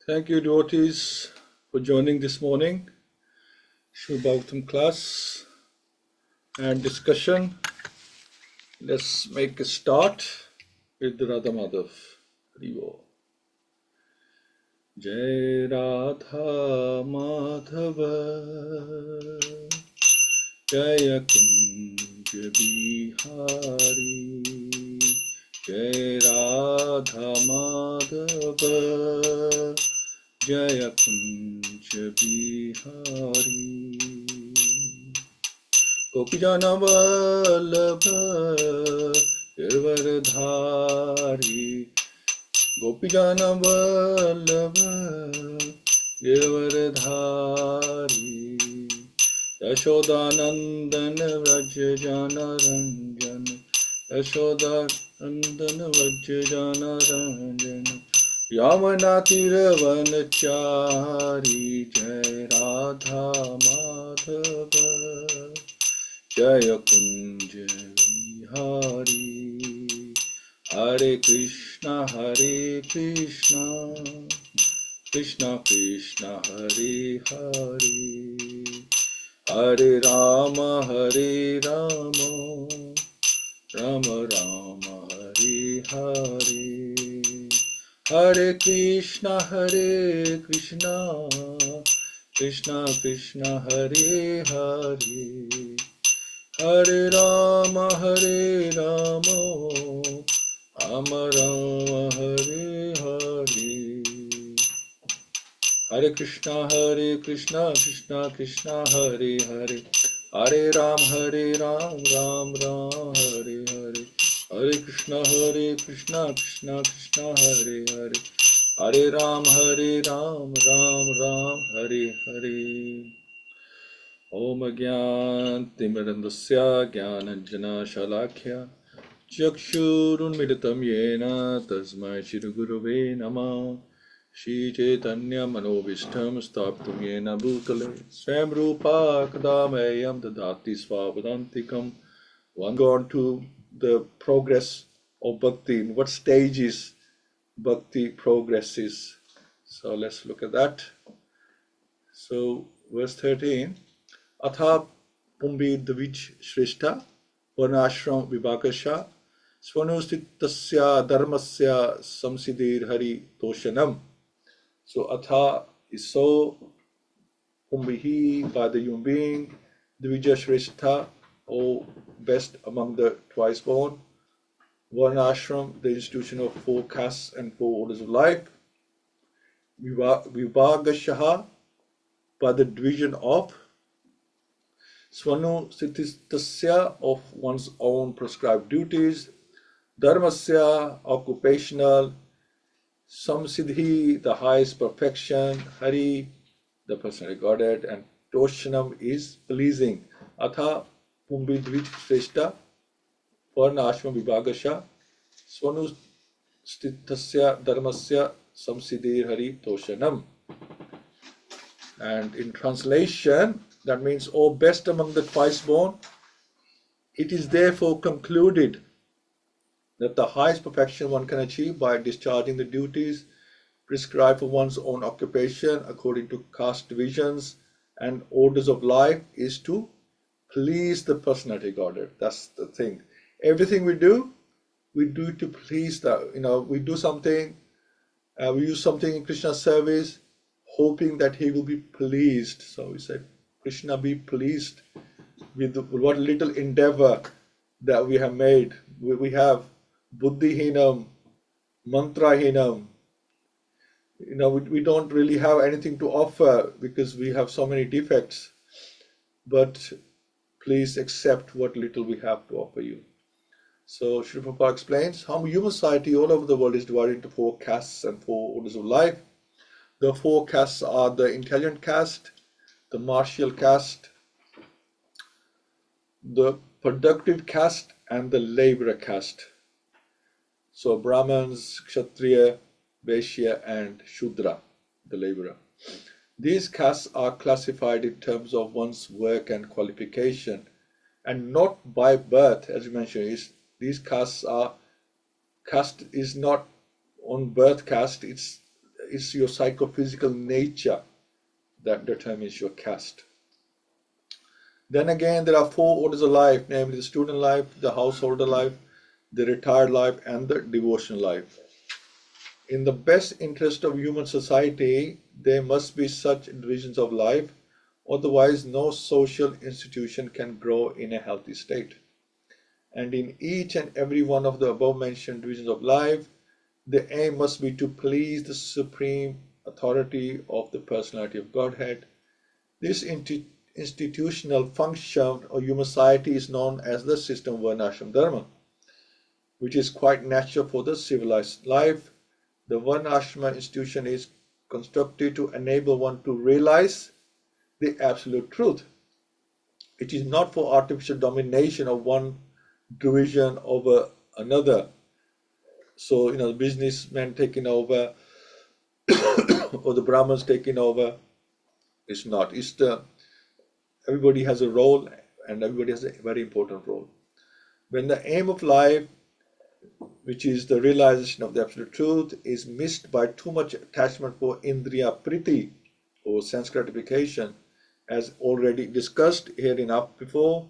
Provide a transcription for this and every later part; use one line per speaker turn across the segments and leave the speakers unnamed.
Thank you, devotees, for joining this morning. Srimad Bhagavatam class and discussion. Let's make a start with the Radha Madhav. Haribo. Jai Radha Madhava Jaya Kunja Bihari Jai Radha Madhava Jaya Kunja Bihari Gopijana Vallabha Girvardhari Gopijana Vallabha Girvardhari Yashodanandana Vrajjana Ranjana Yashodanandana Vrajjana Ranjana Yamanatiravanachari Jai Radha Madhava Jaya Kunja Vihari Hare Krishna Krishna Krishna Hare Hare Hare Rama Rama Rama Hare Hare Hare Krishna Krishna Krishna Hare Hare Hare Rama Rama Rama Hare Hare Hare Krishna Krishna Krishna Hare Hare Hare Ram Ram Ram Hare Hare Hare Krishna Krishna Krishna Hare Hare Hare Ram Ram Ram Hare Hare Om Gyantimirandasya Gyananjana Shalakya Chakshurunmilitam Yena Tasmai Shri Gurave Namah Shri Chaitanya Manobishtam Staptum Yena Bhutale Swam Rupa Kadamayam Dadati Svavadantikam. One gone to the progress of bhakti, in what stages bhakti progresses. So let's look at that. So verse 13. Atha Pumbi Davij Shrestha Varnashram Vibhakasha Swanustitasya Dharmasya Samsidir Hari Toshanam. So Atha is so Pumbihi by the human being, Dvija Shrestha, O best among the twice born, Varnashram, the institution of 4 castes and 4 orders of life, Vibhagashaha, by the division of Swanu Sitistasya, of one's own prescribed duties, Dharmasya, occupational, Samsiddhi, the highest perfection, Hari, the person regarded, and Toshanam is pleasing. Atha Pumbi Dvij Shrestha, Varna Ashram Vibhagasha, Swanu Stitasya Dharmasya Samsiddhir Hari Toshanam. And in translation, that means, O best among the twice born, it is therefore concluded that the highest perfection one can achieve by discharging the duties prescribed for one's own occupation according to caste divisions and orders of life is to please the personality Godhead. That's the thing. Everything we do to please the, we do something, we use something in Krishna's service, hoping that he will be pleased. So we say, Krishna be pleased with what little endeavor that we have made. We have buddhihinam, mantrahinam. We don't really have anything to offer because we have so many defects. But please accept what little we have to offer you. So Srila Prabhupada explains how human society all over the world is divided into 4 castes and 4 orders of life. The 4 castes are the intelligent caste, the martial caste, the productive caste, and the laborer caste. So Brahmins, Kshatriya, Vaishya, and Shudra, the laborer. These castes are classified in terms of one's work and qualification, and not by birth, as you mentioned. These castes are, caste is not on birth caste, it's it's your psychophysical nature that determines your caste. Then again, there are 4 orders of life, namely the student life, the householder life, the retired life, and the devotional life. In the best interest of human society, there must be such divisions of life, otherwise no social institution can grow in a healthy state. And in each and every one of the above mentioned divisions of life, the aim must be to please the supreme authority of the personality of Godhead. This institutional function of human society is known as the system of Varnashram Dharma, which is quite natural for the civilized life. The Varnashram institution is constructed to enable one to realize the absolute truth. It is not for artificial domination of one division over another. So, the businessmen taking over or the Brahmins taking over. It's not. Everybody has a role, and everybody has a very important role. When the aim of life, which is the realization of the absolute truth, is missed by too much attachment for indriya priti, or sense gratification, as already discussed here enough before,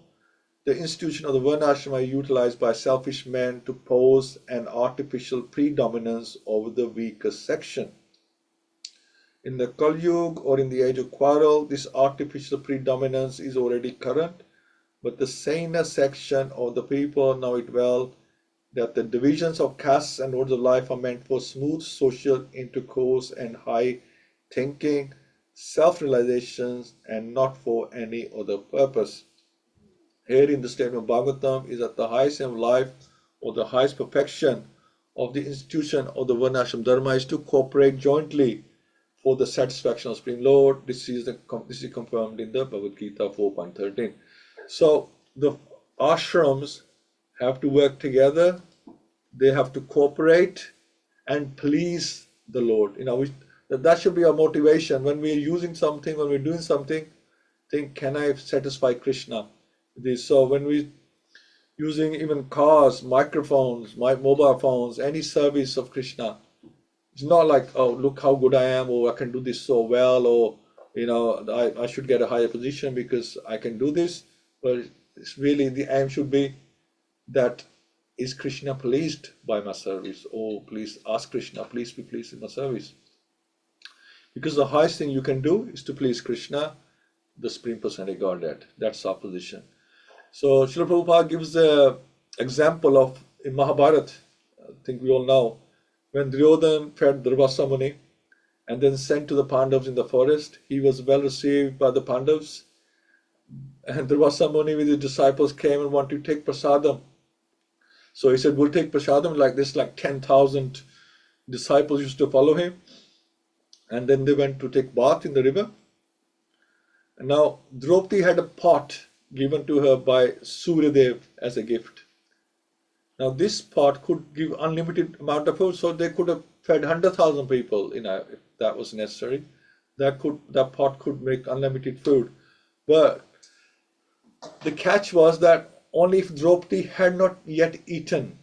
the institution of the Varnashrama is utilized by selfish men to pose an artificial predominance over the weaker section. In the Kali Yuga, or in the age of quarrel, this artificial predominance is already current, but the saner section of the people know it well that the divisions of castes and orders of life are meant for smooth social intercourse and high thinking, self-realizations, and not for any other purpose. Here in the statement of Bhagavatam is that the highest aim of life, or the highest perfection of the institution of the Varnashram Dharma, is to cooperate jointly for the satisfaction of Supreme Lord. This is confirmed in the Bhagavad-Gita 4.13. So the ashrams have to work together, they have to cooperate and please the Lord. That should be our motivation when we are using something, when we're doing something. Think, can I satisfy Krishna? So when we using even cars, microphones, mobile phones, any service of Krishna, it's not like, oh, look how good I am, or I can do this so well, or I should get a higher position because I can do this. But it's really, the aim should be that, is Krishna pleased by my service? Oh, please ask Krishna, please be pleased with my service. Because the highest thing you can do is to please Krishna, the Supreme Personality of Godhead. That's our position. So Srila Prabhupada gives the example of, in Mahabharata, I think we all know, when Duryodhana fed Durvasa Muni and then sent to the Pandavas in the forest, he was well received by the Pandavas. And Durvasa Muni with his disciples came and wanted to take prasadam. So he said, we'll take prasadam like this, like 10,000 disciples used to follow him. And then they went to take bath in the river. And now Draupadi had a pot given to her by Suryadev as a gift. Now this pot could give unlimited amount of food, so they could have fed 100,000 people, if that was necessary. That pot could make unlimited food. But the catch was that only if Draupadi had not yet eaten.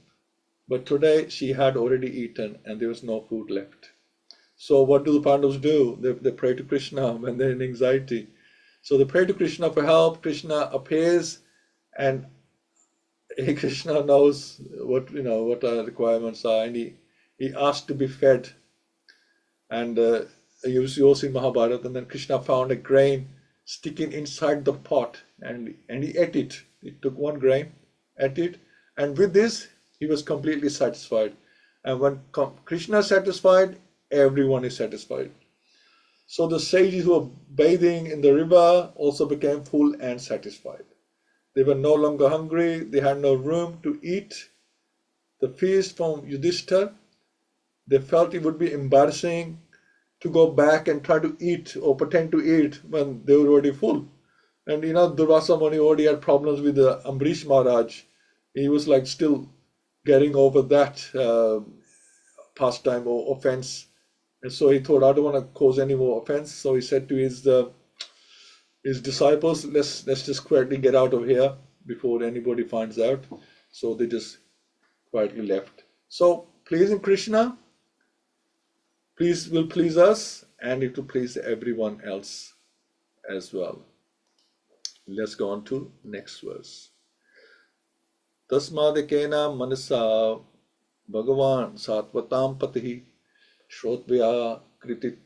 But today she had already eaten and there was no food left. So what do the Pandavas do? They pray to Krishna when they're in anxiety. So they pray to Krishna for help. Krishna appears, and Krishna knows what our requirements are, and he asked to be fed. And you also in Mahabharata, and then Krishna found a grain sticking inside the pot, and he ate it. He took one grain, ate it, and with this he was completely satisfied. And when Krishna is satisfied, everyone is satisfied. So the sages who were bathing in the river also became full and satisfied. They were no longer hungry. They had no room to eat the feast from Yudhishthira. They felt it would be embarrassing to go back and try to eat or pretend to eat when they were already full. And Durvasa Muni already had problems with Ambarish Maharaj. He was like still getting over that pastime or offense. And so he thought, I don't want to cause any more offense. So he said to his disciples, let's just quietly get out of here before anybody finds out. So they just quietly left. So pleasing Krishna will please us, and it will please everyone else as well. Let's go on to next verse. Tasmadekena manasa Bhagavan Satvatam Patihi Shrotvya Kritit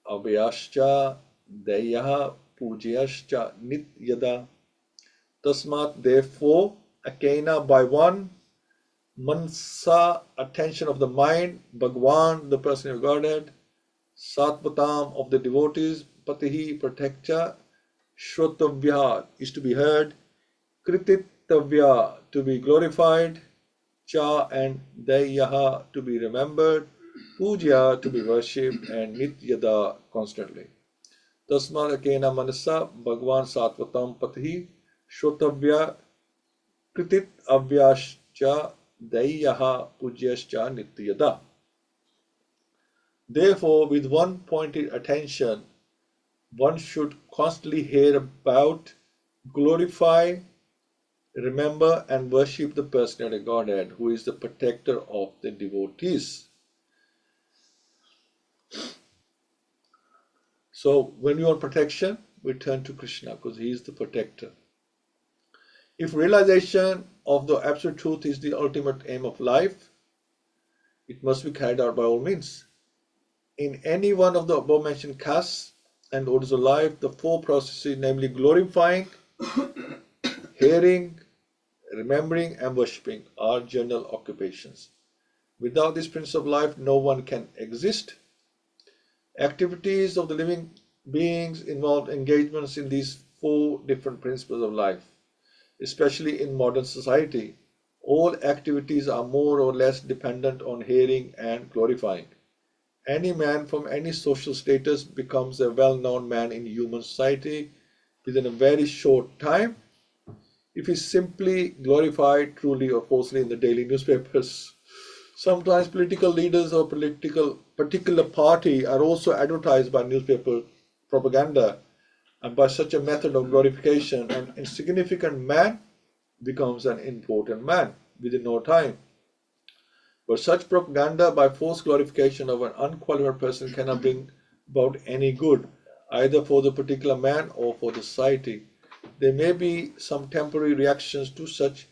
Avyascha Deyaha Pujyascha Nityada. Tasmat, therefore, Akena, by one, Mansa, attention of the mind, Bhagavan, the person of Godhead, Satvatam, of the devotees, Patihi, protector, Shrotavya, is to be heard, Krititavya, to be glorified, Cha and Dayaha, to be remembered, Puja, to be worshipped, and Nityada, constantly. Tasmat Akena Manasa Bhagavan Satvatam Patihi Shrotavya Kritit Avyascha Dayaha Pujaschcha Nityada. Therefore, with one pointed attention, one should constantly hear about, glorify, remember, and worship the personality of Godhead, who is the protector of the devotees. So, when we want protection, we turn to Krishna because he is the protector. If realization of the absolute truth is the ultimate aim of life, it must be carried out by all means. In any one of the above mentioned castes and orders of life, the four processes, namely glorifying, hearing, remembering, and worshipping, are general occupations. Without this principle of life, no one can exist. Activities of the living beings involve engagements in these four different principles of life. Especially in modern society, all activities are more or less dependent on hearing and glorifying. Any man from any social status becomes a well-known man in human society within a very short time if he is simply glorified truly or falsely in the daily newspapers. Sometimes political leaders or particular party are also advertised by newspaper propaganda, and by such a method of glorification, an insignificant man becomes an important man within no time. But such propaganda by forced glorification of an unqualified person cannot bring about any good, either for the particular man or for the society. There may be some temporary reactions to such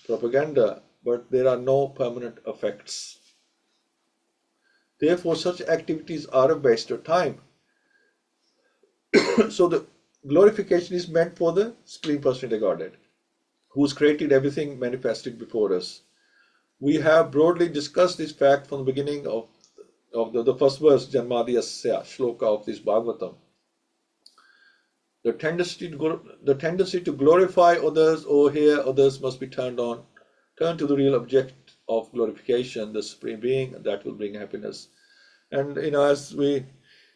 propaganda, but there are no permanent effects. Therefore, such activities are a waste of time. So the glorification is meant for the Supreme Personality of Godhead, who's created everything manifested before us. We have broadly discussed this fact from the beginning of the first verse, Janmadhyasya shloka of this Bhagavatam. The tendency to glorify others or hear others must be turned to the real object of glorification, the Supreme Being, that will bring happiness. And as we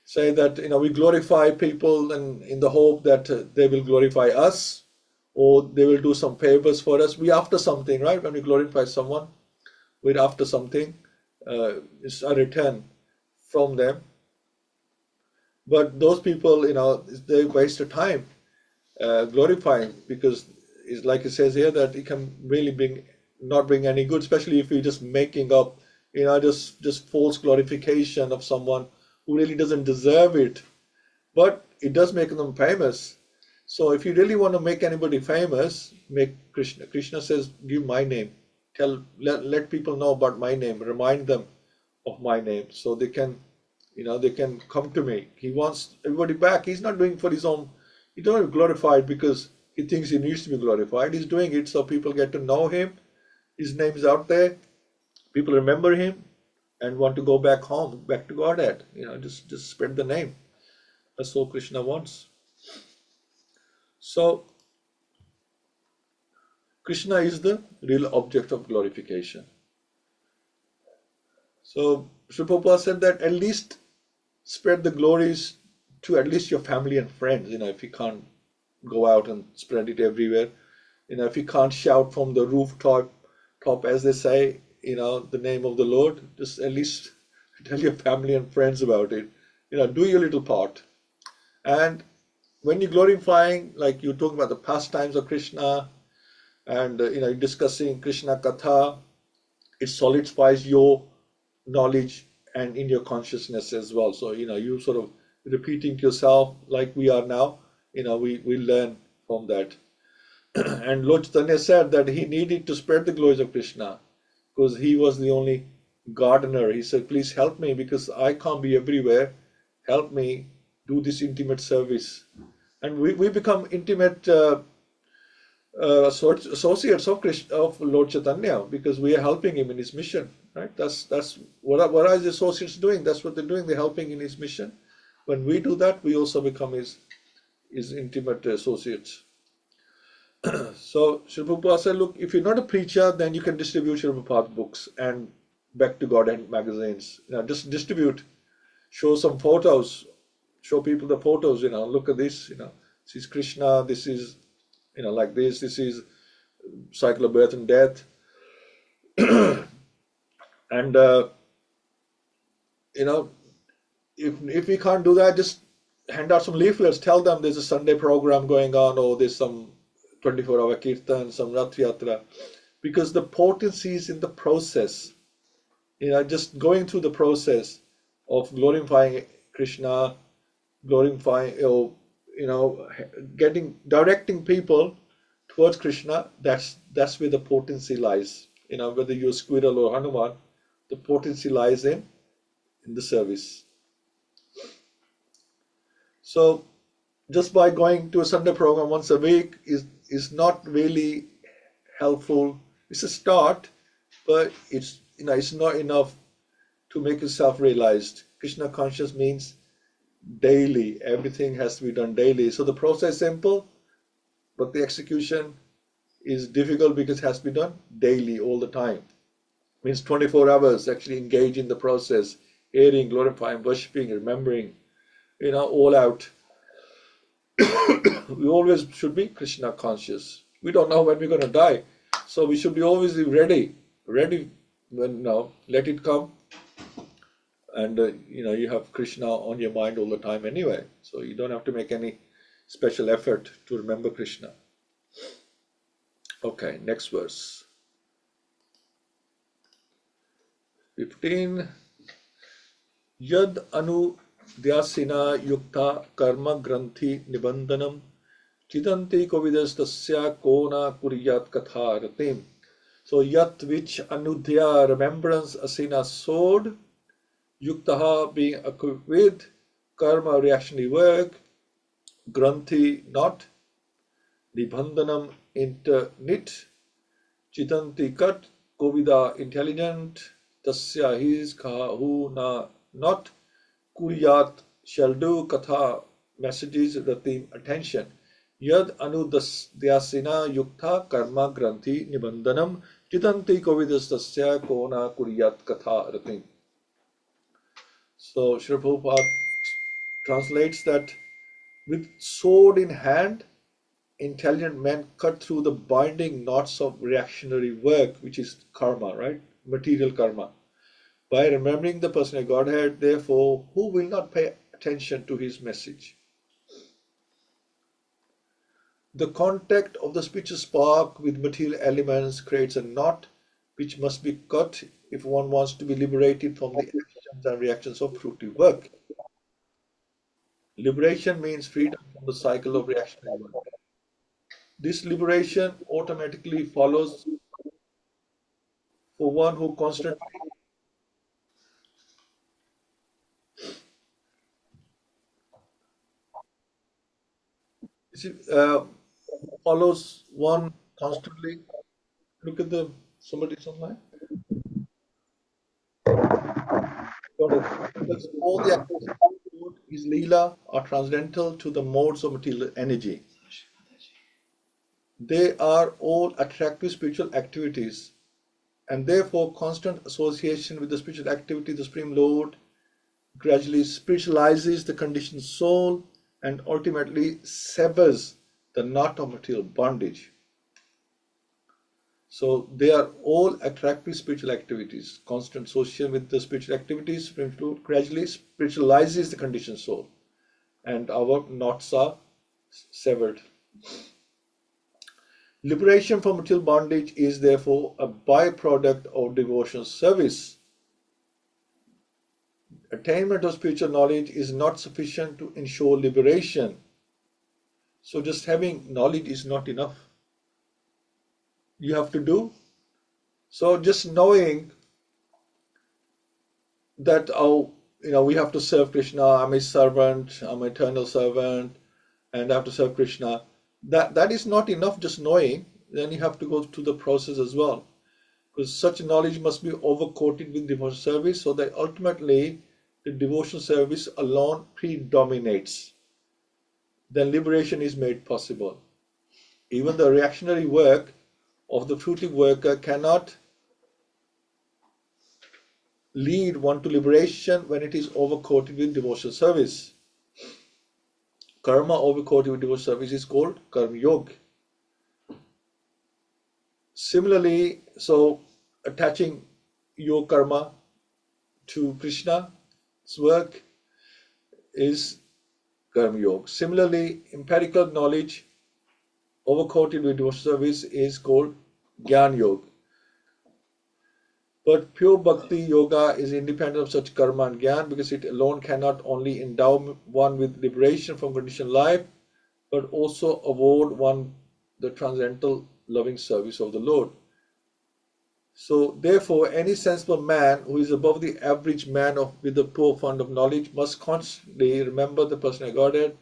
say that we glorify people and in the hope that they will glorify us or they will do some favors for us. We're after something, right? When we glorify someone, we're after something. It's a return from them. But those people, they waste their time glorifying, because it's like it says here that it can really not bring any good, especially if you're just making up, just false glorification of someone who really doesn't deserve it. But it does make them famous. So if you really want to make anybody famous, make Krishna. Krishna says, give my name. Let people know about my name. Remind them of my name so they can, they can come to me. He wants everybody back. He's not doing it for his own. He don't glorify it because he thinks he needs to be glorified. He's doing it so people get to know him. His name is out there. People remember him and want to go back home, back to Godhead. Just spread the name. That's all Krishna wants. So, Krishna is the real object of glorification. So, Srila Prabhupada said that at least spread the glories to at least your family and friends. If you can't go out and spread it everywhere, if you can't shout from the rooftop, as they say, the name of the Lord, just at least tell your family and friends about it. Do your little part. And when you're glorifying, like you're talking about the pastimes of Krishna, and you're discussing Krishna Katha, it solidifies your knowledge and in your consciousness as well. So, you sort of repeating to yourself like we are now, we learn from that. And Lord Chaitanya said that he needed to spread the glories of Krishna because he was the only gardener. He said, please help me because I can't be everywhere. Help me do this intimate service. And we become intimate associates of Krishna, of Lord Chaitanya, because we are helping him in his mission. Right? That's what are his associates doing? That's what they're doing. They're helping in his mission. When we do that, we also become his intimate associates. So Srila Prabhupada said, look, if you're not a preacher, then you can distribute Srila Prabhupada books and Back to Godhead magazines. Just distribute, show some photos, show people the photos. Look at this. This is Krishna. This is, like this. This is cycle of birth and death. And if we can't do that, just hand out some leaflets. Tell them there's a Sunday program going on, or there's some 24-hour kirtan, some Rath Yatra, because the potency is in the process. Just going through the process of glorifying Krishna, directing people towards Krishna. That's where the potency lies. Whether you're squirrel or Hanuman, the potency lies in the service. So just by going to a Sunday program once a week is not really helpful. It's a start, but it's not enough to make yourself realized. Krishna conscious means daily. Everything has to be done daily. So the process is simple, but the execution is difficult because it has to be done daily, all the time. It means 24 hours actually engage in the process, hearing, glorifying, worshipping, remembering, all out. We always should be Krishna conscious. We don't know when we're going to die, so we should be always ready when let it come. And you have Krishna on your mind all the time anyway, so you don't have to make any special effort to remember Krishna. Okay, next verse. 15. Yad anu Dhyasina yukta karma granthi nibandanam chidanti kovidastasya kona kuryat katha ratim. So yat which anudhya, remembrance, asina, sword, yuktaha being equipped with, karma, reactionary work, granthi, knot, nibandhanam, interknit, chidanti, cut, kovida, intelligent, tasya, his, kaha, who, na, not, kuryat, shall do, katha, messages, ratim, attention. Yad anudasyasina yukta karma granthi nibandhanam chidanti kovidastasya kona kuryat katha ratim. So Srila Prabhupada translates that with sword in hand, intelligent men cut through the binding knots of reactionary work, which is karma, right? Material karma. By remembering the personal Godhead, therefore, who will not pay attention to his message? The contact of the spiritual spark with material elements creates a knot which must be cut if one wants to be liberated from the actions and reactions of fruitive work. Liberation means freedom from the cycle of reactionary work. This liberation automatically follows for one who constantly follows one constantly. Look at somebody's online. Because all the activities of his Leela are transcendental to the modes of material energy. They are all attractive spiritual activities, and therefore constant association with the spiritual activity, the Supreme Lord, gradually spiritualizes the conditioned soul and ultimately severs the knot of material bondage. So they are all attractive spiritual activities. Constant association with the spiritual activities, Supreme Lord gradually spiritualizes the conditioned soul, and our knots are severed. Liberation from material bondage is therefore a byproduct of devotional service. attainment of spiritual knowledge is not sufficient to ensure liberation. So just having knowledge is not enough. You have to do. So just knowing that, oh, we have to serve Krishna, I'm his servant, I'm an eternal servant, and I have to serve Krishna. That is not enough just knowing. Then you have to go through the process as well. Because such knowledge must be overcoated with devotional service so that ultimately the devotional service alone predominates. Then liberation is made possible. Even the reactionary work of the fruitive worker cannot lead one to liberation when it is overcoated with devotional service. Karma overcoated with devotional service is called karma yoga. Similarly, so attaching your karma to Krishna's work is karma yoga. Similarly, empirical knowledge overcoated with devotional service is called jnana yoga. But pure bhakti yoga is independent of such karma and jnana because it alone cannot only endow one with liberation from conditioned life, but also award one the transcendental loving service of the Lord. So therefore, any sensible man who is above the average man with a poor fund of knowledge must constantly remember the personal Godhead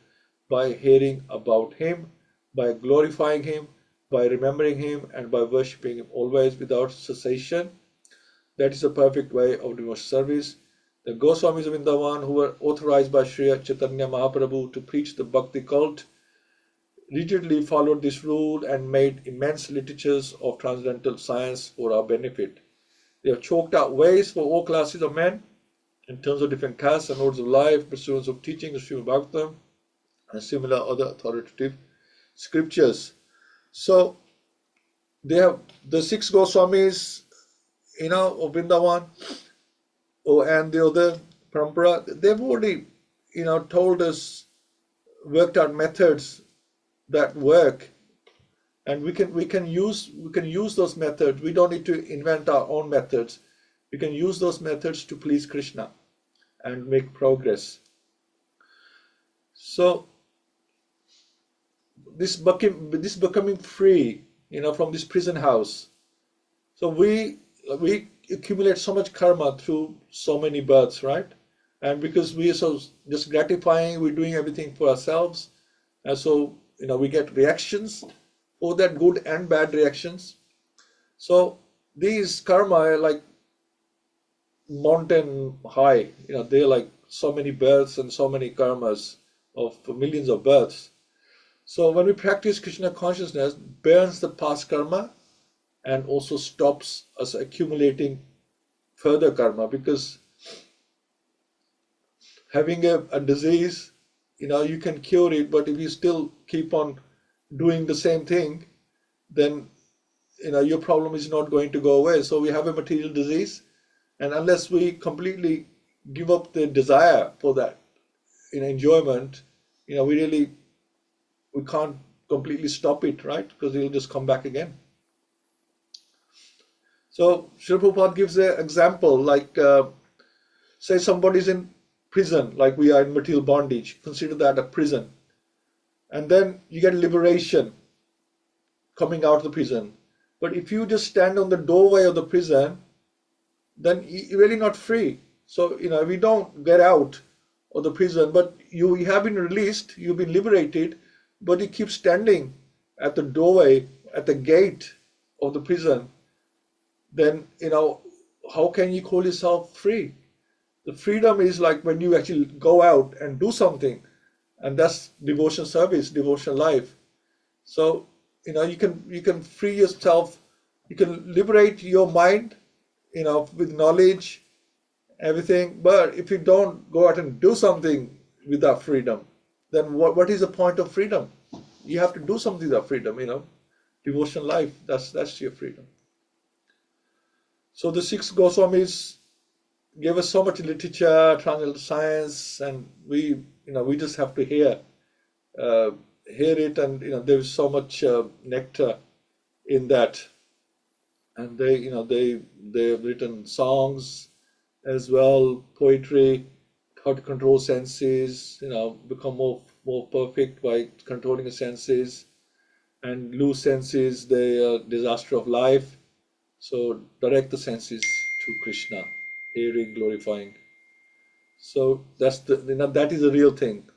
by hearing about him, by glorifying him, by remembering him, and by worshipping him always without cessation. That is a perfect way of devotional service. The Goswamis of Vrindavan, who were authorized by Sri Chaitanya Mahaprabhu to preach the Bhakti cult, rigidly followed this rule and made immense literatures of transcendental science for our benefit. They have chalked out ways for all classes of men in terms of different castes and modes of life, pursuance of teaching of Srimad Bhagavatam and similar other authoritative scriptures. So they have the 6 Goswamis, of Vrindavan, and the other Parampara, they've already, told us, worked out methods that work, and we can use those methods. We don't need to invent our own methods. We can use those methods to please Krishna and make progress. So this becoming free, from this prison house. So we accumulate so much karma through so many births, right? And because we are so just gratifying, we're doing everything for ourselves, and so we get reactions, both that good and bad reactions. So these karma are like mountain high, they're like so many births and so many karmas of millions of births. So when we practice Krishna consciousness, burns the past karma and also stops us accumulating further karma, because having a disease, you can cure it, but if you still keep on doing the same thing, then your problem is not going to go away. So we have a material disease, and unless we completely give up the desire for that enjoyment, we can't completely stop it, right? Because it'll just come back again. So Srila Prabhupada gives an example, like say somebody's in prison, like we are in material bondage, consider that a prison. And then you get liberation coming out of the prison. But if you just stand on the doorway of the prison, then you're really not free. So, we don't get out of the prison, but you have been released, you've been liberated, but you keep standing at the doorway, at the gate of the prison, then, how can you call yourself free? The freedom is like when you actually go out and do something, and that's devotion service, devotional life. So, you can free yourself, you can liberate your mind, with knowledge, everything. But if you don't go out and do something with that freedom, then what is the point of freedom? You have to do something with that freedom, devotional life, that's your freedom. So the 6 Goswamis gave us so much literature, transcendental science, and we just have to hear it, and there's so much nectar in that. And they've written songs as well, poetry, how to control senses, become more perfect by controlling the senses, and lose senses, the disaster of life. So direct the senses to Krishna, hearing, glorifying. So that's that is a real thing,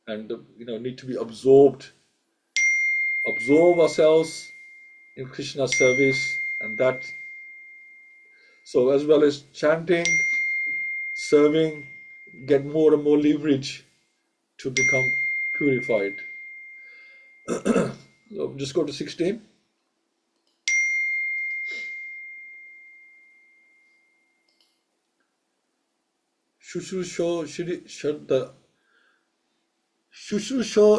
and need to be absorbed, absorb ourselves in Krishna's service, and that. So as well as chanting, serving, get more and more leverage to become purified. So just go to 16. Shushrusho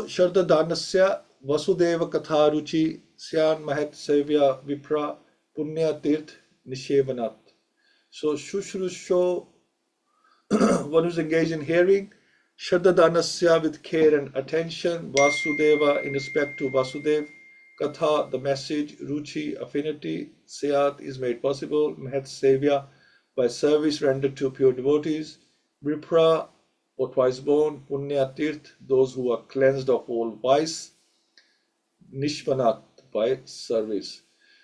Sharda Danasya Vasudeva Katharuchi Syan Mahat Sevya Vipra Punya Tirth Nishevanat. So Shushrusho, one who's engaged in hearing, Shraddha Danasya, with care and attention, Vasudeva, in respect to Vasudev, Katha, the message, Ruchi, affinity, Syat, is made possible, Mahat Sevya, by service rendered to pure devotees, Vipra, or twice born, Punya Tirth, those who are cleansed of all vice, Nishvanat, by service.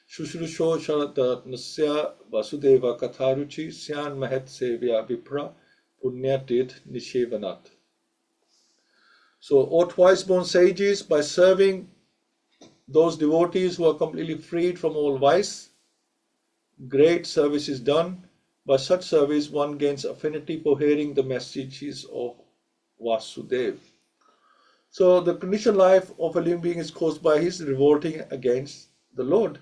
Shushrusho Sharada Nasya Vasudeva Katharuchi Syan Mahat Sevya Vipra Punya Tirth Nishevanat. So, or twice born sages, by serving those devotees who are completely freed from all vice, great service is done. By such service, one gains affinity for hearing the messages of Vasudeva. So, the conditioned life of a living being is caused by his revolting against the Lord.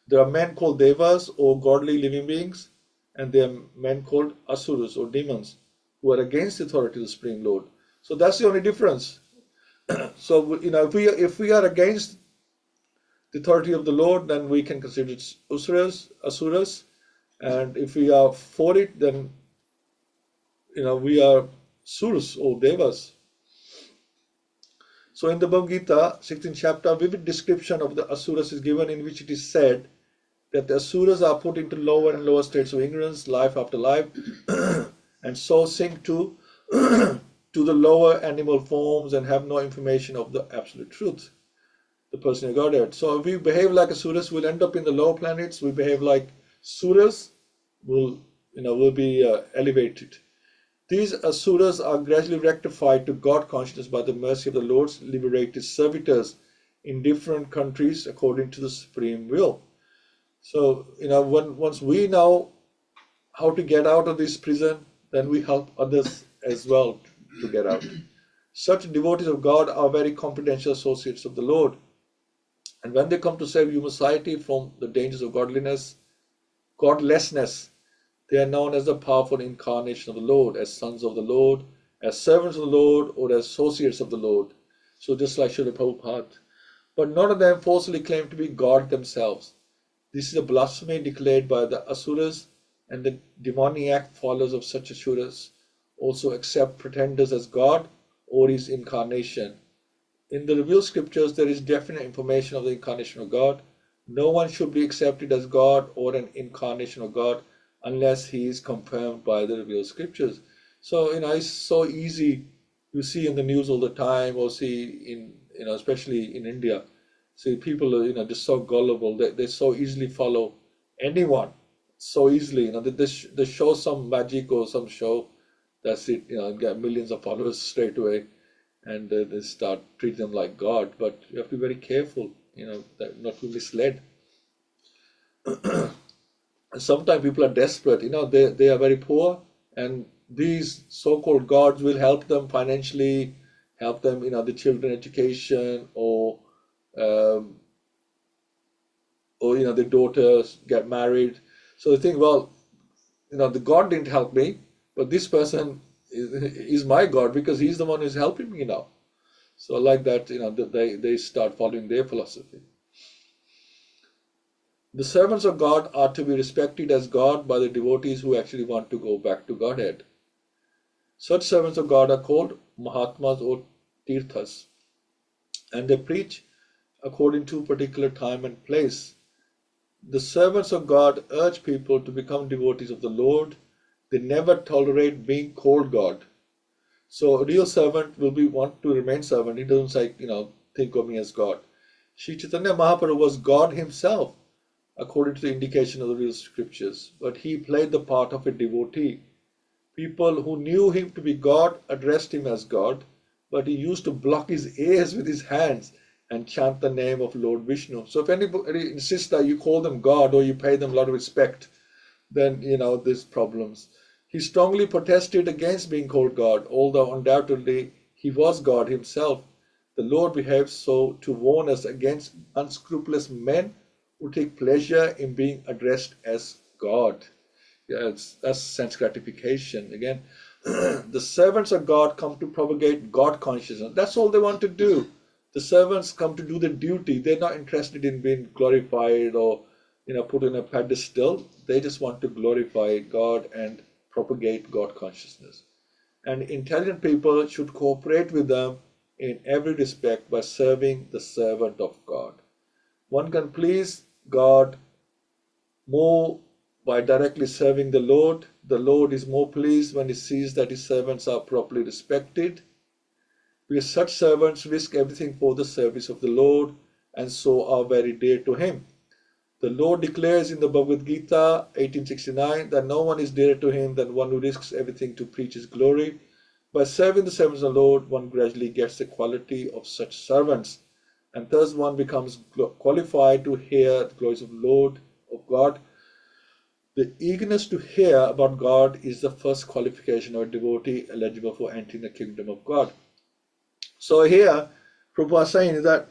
There are men called devas, or godly living beings, and there are men called asuras, or demons, who are against the authority of the Supreme Lord. So that's the only difference. So if we are against the authority of the Lord, then we can consider it asuras, and if we are for it, then we are suras or devas. So in the Bhagavad-Gita, 16th chapter, vivid description of the asuras is given, in which it is said that the asuras are put into lower and lower states of ignorance, life after life, and so sink to the lower animal forms and have no information of the absolute truth, the person of Godhead. So if we behave like asuras, we'll end up in the lower planets. We behave like suras, we'll be elevated. These asuras are gradually rectified to God consciousness by the mercy of the Lord's liberated servitors in different countries according to the supreme will. So, once we know how to get out of this prison, then we help others as well to get out. Such devotees of God are very confidential associates of the Lord. And when they come to save human society from the dangers of godlessness, they are known as the powerful incarnation of the Lord, as sons of the Lord, as servants of the Lord, or as associates of the Lord. So just like Srila Prabhupada. But none of them falsely claim to be God themselves. This is a blasphemy declared by the asuras, and the demoniac followers of such asuras also accept pretenders as God or his incarnation. In the revealed scriptures, there is definite information of the incarnation of God. No one should be accepted as God or an incarnation of God unless he is confirmed by the revealed scriptures. So, it's so easy. You see in the news all the time, or see in, especially in India, see people are, just so gullible. They so easily follow anyone, so easily. They show some magic or some show, that's it. Get millions of followers straight away, and they start treating them like God. But you have to be very careful, not to be misled. Sometimes people are desperate. They are very poor, and these so-called gods will help them financially, help them, the children education, or their daughters get married. So they think, well, the God didn't help me, but this person is my God because he's the one who's helping me now. So like that, they start following their philosophy. The servants of God are to be respected as God by the devotees who actually want to go back to Godhead. Such servants of God are called Mahatmas or Tirthas, and they preach according to particular time and place. The servants of God urge people to become devotees of the Lord. They never tolerate being called God. So a real servant will want to remain servant. He doesn't say, think of me as God. Sri Chaitanya Mahaprabhu was God himself, according to the indication of the real scriptures. But he played the part of a devotee. People who knew him to be God addressed him as God, but he used to block his ears with his hands and chant the name of Lord Vishnu. So if anybody insists that you call them God or you pay them a lot of respect, then there's problems. He strongly protested against being called God, although undoubtedly he was God himself. The Lord behaves so to warn us against unscrupulous men who take pleasure in being addressed as God. Yeah, that's sense gratification. Again, the servants of God come to propagate God consciousness. That's all they want to do. The servants come to do the duty. They're not interested in being glorified or put in a pedestal. They just want to glorify God and propagate God consciousness. And intelligent people should cooperate with them in every respect by serving the servant of God. One can please God more by directly serving the Lord. The Lord is more pleased when he sees that his servants are properly respected, because such servants risk everything for the service of the Lord and so are very dear to him. The Lord declares in the Bhagavad-Gita 1869 that no one is dearer to him than one who risks everything to preach his glory. By serving the servants of the Lord, one gradually gets the quality of such servants, and thus one becomes qualified to hear the glories of the Lord, of God. The eagerness to hear about God is the first qualification of a devotee eligible for entering the kingdom of God. So here, Prabhupada is saying that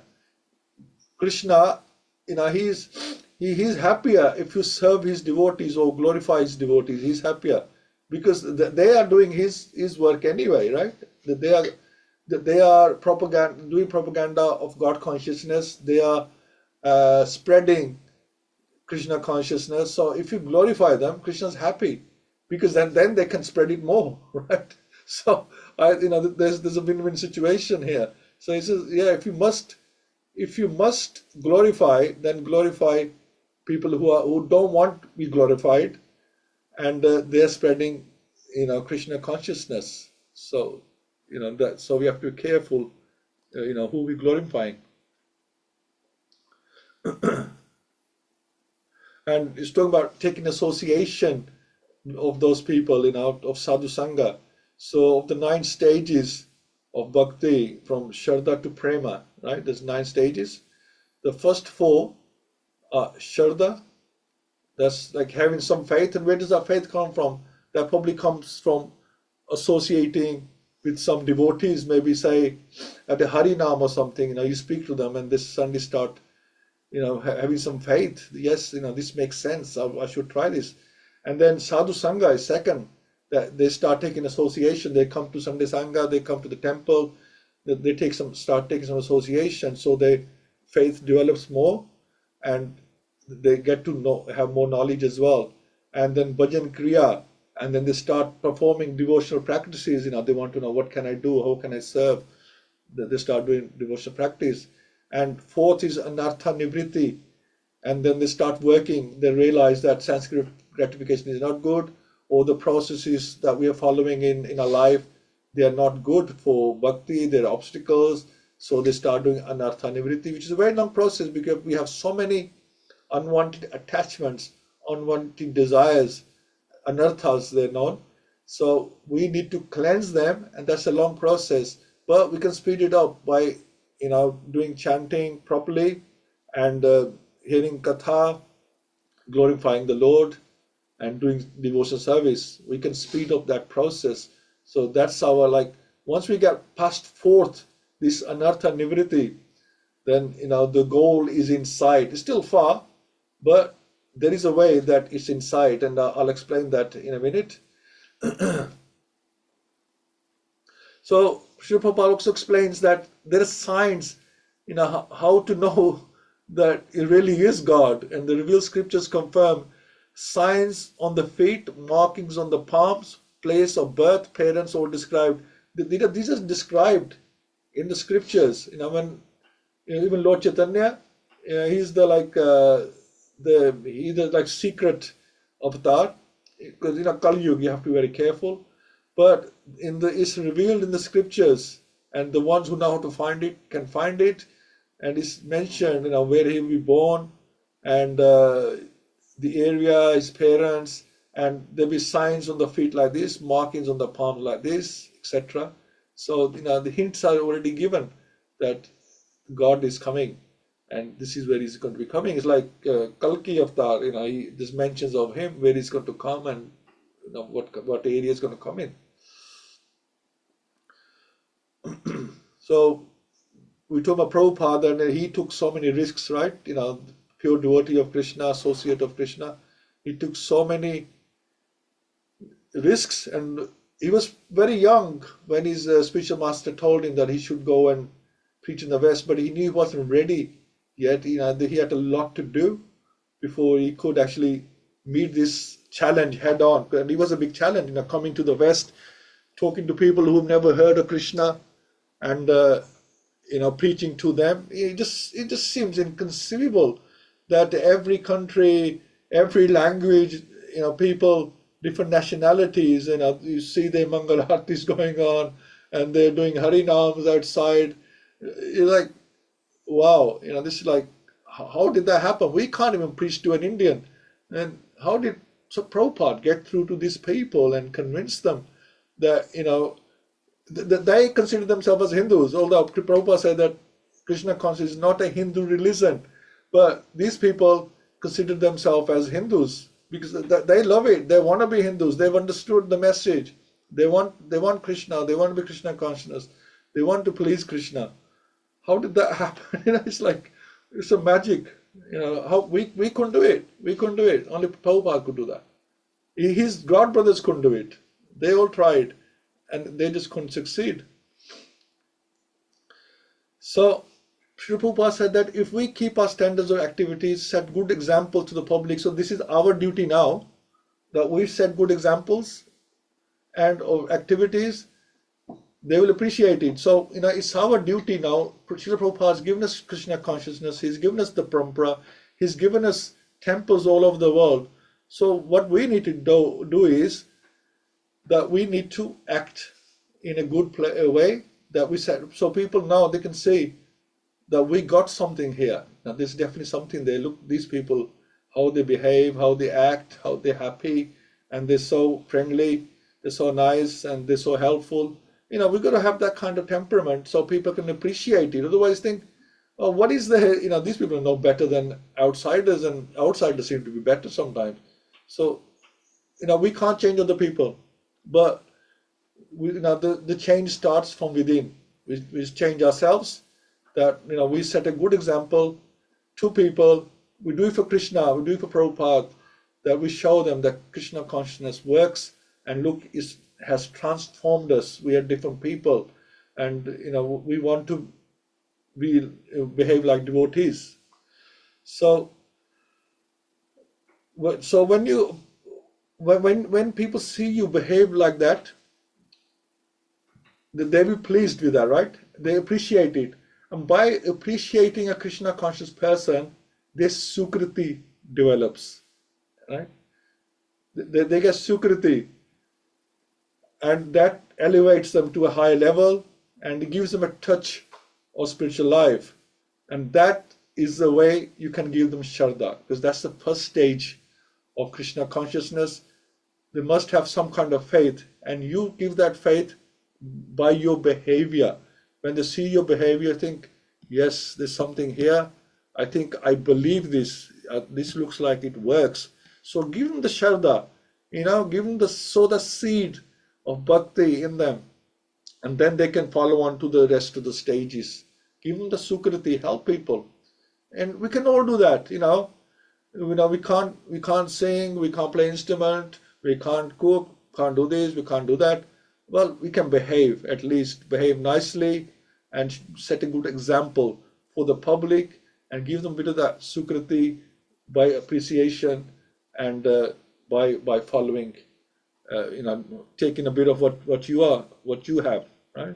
Krishna, he's happier if you serve his devotees or glorify his devotees. He's happier because they are doing his work anyway, right? They are doing propaganda of God consciousness. They are spreading Krishna consciousness. So if you glorify them, Krishna's happy because then they can spread it more, right? So there's a win-win situation here. So he says, yeah, if you must glorify, then glorify people who don't want to be glorified, and they're spreading Krishna consciousness. So so we have to be careful who we glorifying. And it's talking about taking association of those people of sadhu sangha. So of the 9 stages of bhakti, from Shraddha to Prema, right? There's 9 stages. The first 4 are Shraddha. That's like having some faith. And where does that faith come from? That probably comes from associating with some devotees, maybe say at a Harinam or something. You speak to them and they suddenly start having some faith. Yes, this makes sense. I should try this. And then sadhu sangha is second. That they start taking association. They come to Sunday Sangha. They come to the temple. They start taking some association. So their faith develops more, and they get to have more knowledge as well. And then bhajan kriya, and then they start performing devotional practices. They want to know, what can I do? How can I serve? They start doing devotional practice. And fourth is anartha nivriti, and then they start working. They realize that Sanskrit gratification is not good, or the processes that we are following in our life, they are not good for bhakti. There are obstacles. So they start doing anartha nivriti, which is a very long process because we have so many unwanted attachments, unwanted desires, anarthas they're known. So we need to cleanse them, and that's a long process. But we can speed it up by doing chanting properly and hearing katha, glorifying the Lord, and doing devotional service. We can speed up that process. So that's our once we get past fourth, this anartha nivriti, then the goal is in sight. It's still far, but there is a way that it's in sight, and I'll explain that in a minute. So Srila Prabhupada also explains that there are signs, how to know that it really is God, and the revealed scriptures confirm signs on the feet, markings on the palms, place of birth, parents, all described. These are described in the scriptures. When even Lord Chaitanya, he's the secret avatar. because Kali Yuga you have to be very careful. But it's revealed in the scriptures, and the ones who know how to find it can find it, and it's mentioned, where he will be born, and the area, his parents, and there'll be signs on the feet like this, markings on the palms like this, etc. So the hints are already given that God is coming, and this is where he's going to be coming. It's like Kalki Avatar. There's mentions of him, where he's going to come, and what area is going to come in. So we talk about Prabhupada, and he took so many risks, right? Pure devotee of Krishna, associate of Krishna. He took so many risks, and he was very young when his spiritual master told him that he should go and preach in the West, but he knew he wasn't ready yet. He had a lot to do before he could actually meet this challenge head on. And it was a big challenge, coming to the West, talking to people who've never heard of Krishna, and preaching to them. It just seems inconceivable that every country, every language, people, different nationalities, you see the Mangal Aartis going on, and they're doing Harinams outside. You're like, wow, this is like, how did that happen? We can't even preach to an Indian. And how did Prabhupada get through to these people and convince them that, that they consider themselves as Hindus, although Prabhupada said that Krishna consciousness is not a Hindu religion, but these people consider themselves as Hindus because they love it. They want to be Hindus. They've understood the message. They want Krishna. They want to be Krishna consciousness. They want to please Krishna. How did that happen? It's like, it's a magic. How we couldn't do it. We couldn't do it. Only Prabhupada could do that. His god brothers couldn't do it. They all tried, and they just couldn't succeed. So Srila Prabhupada said that if we keep our standards of activities, set good examples to the public, so this is our duty now, that we set good examples and of activities, they will appreciate it. So, it's our duty now. Srila Prabhupada has given us Krishna consciousness, he's given us the parampara, he's given us temples all over the world. So what we need to do is that we need to act in a good way, that we said, so people now they can see that we got something here. Now there's definitely something there. Look, these people, how they behave, how they act, how they're happy, and they're so friendly, they're so nice, and they're so helpful. We've got to have that kind of temperament so people can appreciate it. Otherwise think, oh, what is the, these people know better than outsiders, and outsiders seem to be better sometimes. So, we can't change other people, but the change starts from within. We change ourselves, that we set a good example to people. We do it for Krishna, we do it for Prabhupada, that we show them that Krishna consciousness works, and look, has transformed us. We are different people, and we want to behave like devotees. So when people see you behave like that, they will be pleased with that, right? They appreciate it. And by appreciating a Krishna conscious person, this sukriti develops, right? They get sukriti, and that elevates them to a higher level, and it gives them a touch of spiritual life. And that is the way you can give them Shraddha, because that's the first stage of Krishna consciousness. They must have some kind of faith, and you give that faith by your behavior. When they see your behavior, think, yes, there's something here. I think I believe this. This looks like it works. So give them the Shraddha, give them sow the seed of bhakti in them, and then they can follow on to the rest of the stages. Give them the sukriti, help people, and we can all do that. We can't sing, we can't play instrument, we can't cook, can't do this, we can't do that. Well, we can behave, at least behave nicely, and set a good example for the public, and give them a bit of that sukriti by appreciation, and by following. Taking a bit of what you are, what you have, right?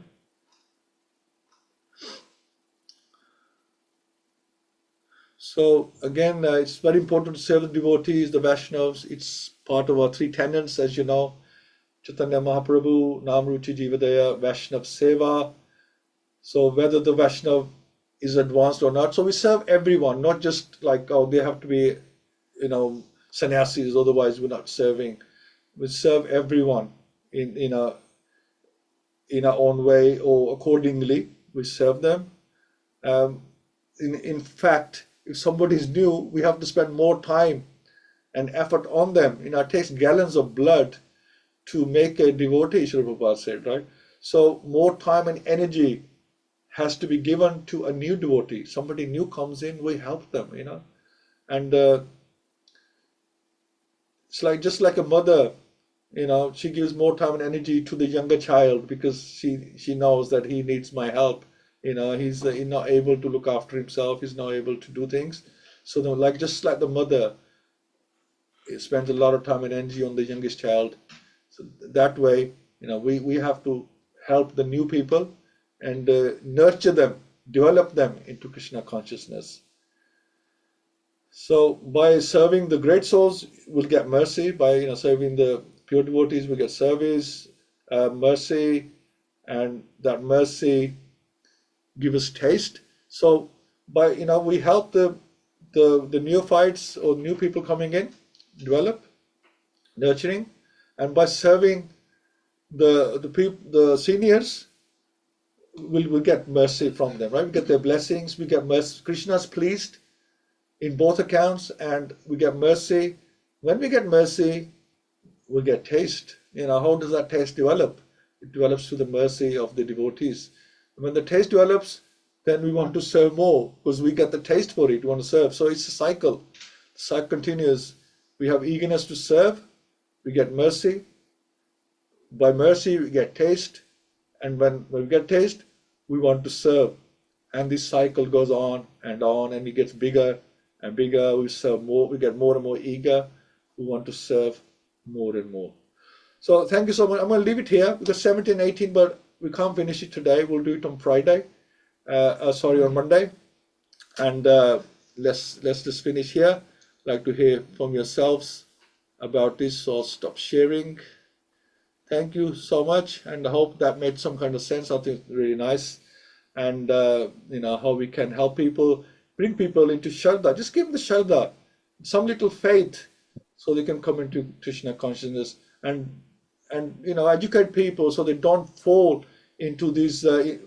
So again, it's very important to serve the devotees, the Vaishnavas. It's part of our three tenets, as you know. Chaitanya Mahaprabhu, Namruchi Jivadaya, Vaishnav Seva. So whether the Vaishnav is advanced or not. So we serve everyone, not just like, oh, they have to be, sannyasis, otherwise we're not serving. We serve everyone in our own way or accordingly. We serve them. In fact, if somebody is new, we have to spend more time and effort on them. It takes gallons of blood to make a devotee, Srila Prabhupada said, right? So more time and energy has to be given to a new devotee. Somebody new comes in, we help them, And it's like just like a mother, she gives more time and energy to the younger child because she knows that he needs my help. He's not able to look after himself. He's not able to do things. So just like the mother spends a lot of time and energy on the youngest child. So that way, we have to help the new people and nurture them, develop them into Krishna consciousness. So by serving the great souls, we'll get mercy. By serving the pure devotees, we get service, mercy, and that mercy give us taste. So by we help the neophytes or new people coming in develop, nurturing, and by serving the seniors, we'll get mercy from them, right? We get their blessings, we get mercy. Krishna's pleased in both accounts, and we get mercy. When we get mercy, we get taste. How does that taste develop? It develops through the mercy of the devotees. And when the taste develops, then we want to serve more because we get the taste for it. We want to serve. So it's a cycle. The cycle continues. We have eagerness to serve. We get mercy. By mercy, we get taste. And when we get taste, we want to serve. And this cycle goes on, and it gets bigger and bigger. We serve more. We get more and more eager. We want to serve more and more. So thank you so much. I'm going to leave it here because 17, 18, but we can't finish it today. We'll do it on Friday. On Monday. And let's just finish here. I'd like to hear from yourselves about this, so I'll stop sharing. Thank you so much, and I hope that made some kind of sense. I think really nice. And how we can help people, bring people into Shraddha. Just give them the Shraddha, some little faith, so they can come into Krishna consciousness, and educate people so they don't fall into these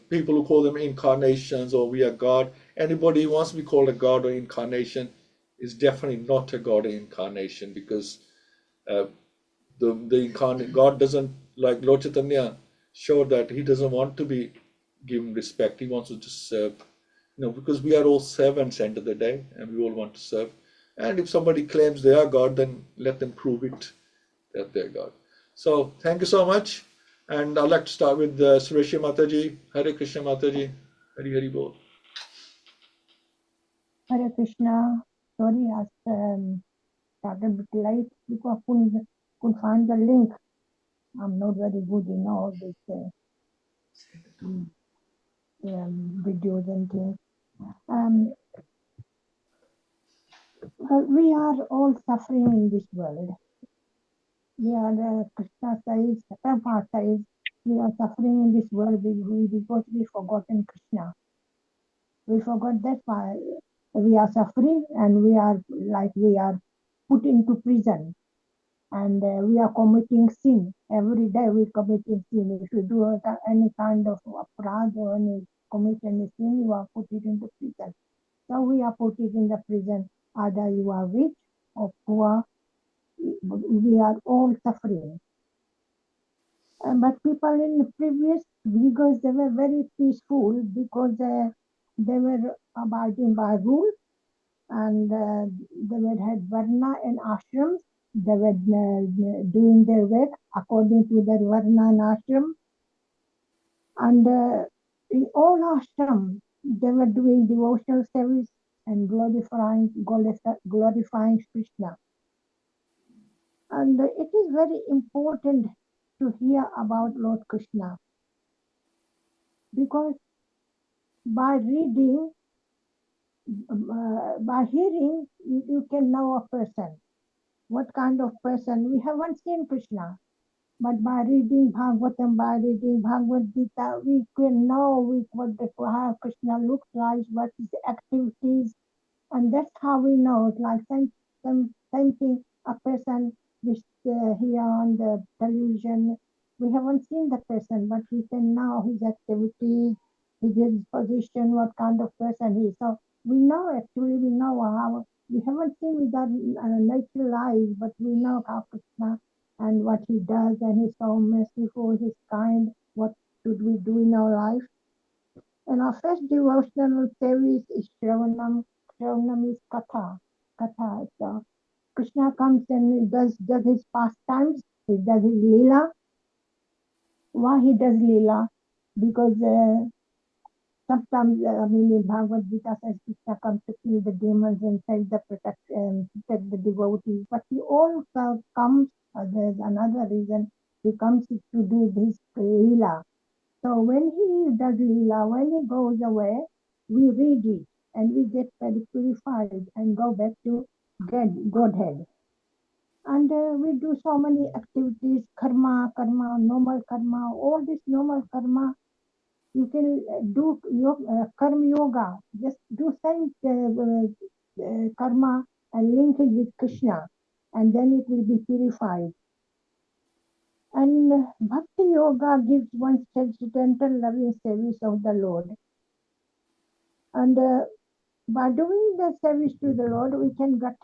people who call them incarnations or we are God. Anybody who wants to be called a God or incarnation is definitely not a God or incarnation, because the incarnate God doesn't, like Lord Chaitanya showed, that he doesn't want to be given respect. He wants to just serve, because we are all servants end of the day, and we all want to serve. And if somebody claims they are God, then let them prove it that they're God. So thank you so much. And I'd like to start with Sureshi Mataji. Hare Krishna Mataji. Hari Hari Bol.
Hare Krishna. Sorry, I started a bit late because I couldn't find the link. I'm not very good in all these videos and things. We are all suffering in this world. We are, Krishna says, Prabhupada says, we are suffering in this world because we forgotten Krishna. We forgot that why we are suffering, and we are put into prison, and we are committing sin. Every day we committing sin. If you do any kind of aparad or commit any sin, you are put it into prison. So we are put it in the prison. Either you are rich or poor, we are all suffering. But people in the previous vigors, they were very peaceful because they were abiding by rules, and they had varna and ashrams. They were doing their work according to their varna and ashram. And in all ashrams, they were doing devotional service and glorifying Krishna. And it is very important to hear about Lord Krishna, because by reading by hearing, you can know a person. What kind of person? We haven't seen Krishna. But by reading Bhagavatam, by reading Bhagavad-Gita, we can know how Krishna looks like, what his activities, and that's how we know. It's like same thing, a person which here on the television, we haven't seen the person, but we can know his activities, his position, what kind of person he is. So we know, actually, we know how, we haven't seen with our natural eyes, but we know how Krishna and what he does, and he's so merciful, he's kind, what should we do in our life. And our first devotional service is Shravanam. Shravanam is Katha. Katha. So Krishna comes and does his pastimes, he does his Leela. Why he does Leela? Because sometimes, in Bhagavad-Gita says Krishna comes to kill the demons and protect the devotees. But he also comes, there's another reason, he comes to do this Leela. So when he does Leela, when he goes away, we read it and we get very purified and go back to Godhead. And we do so many activities, karma, normal karma, all this normal karma. You can do karma yoga, just do same karma and link it with Krishna, and then it will be purified. And Bhakti Yoga gives one transcendental loving service of the Lord. And by doing the service to the Lord, we can get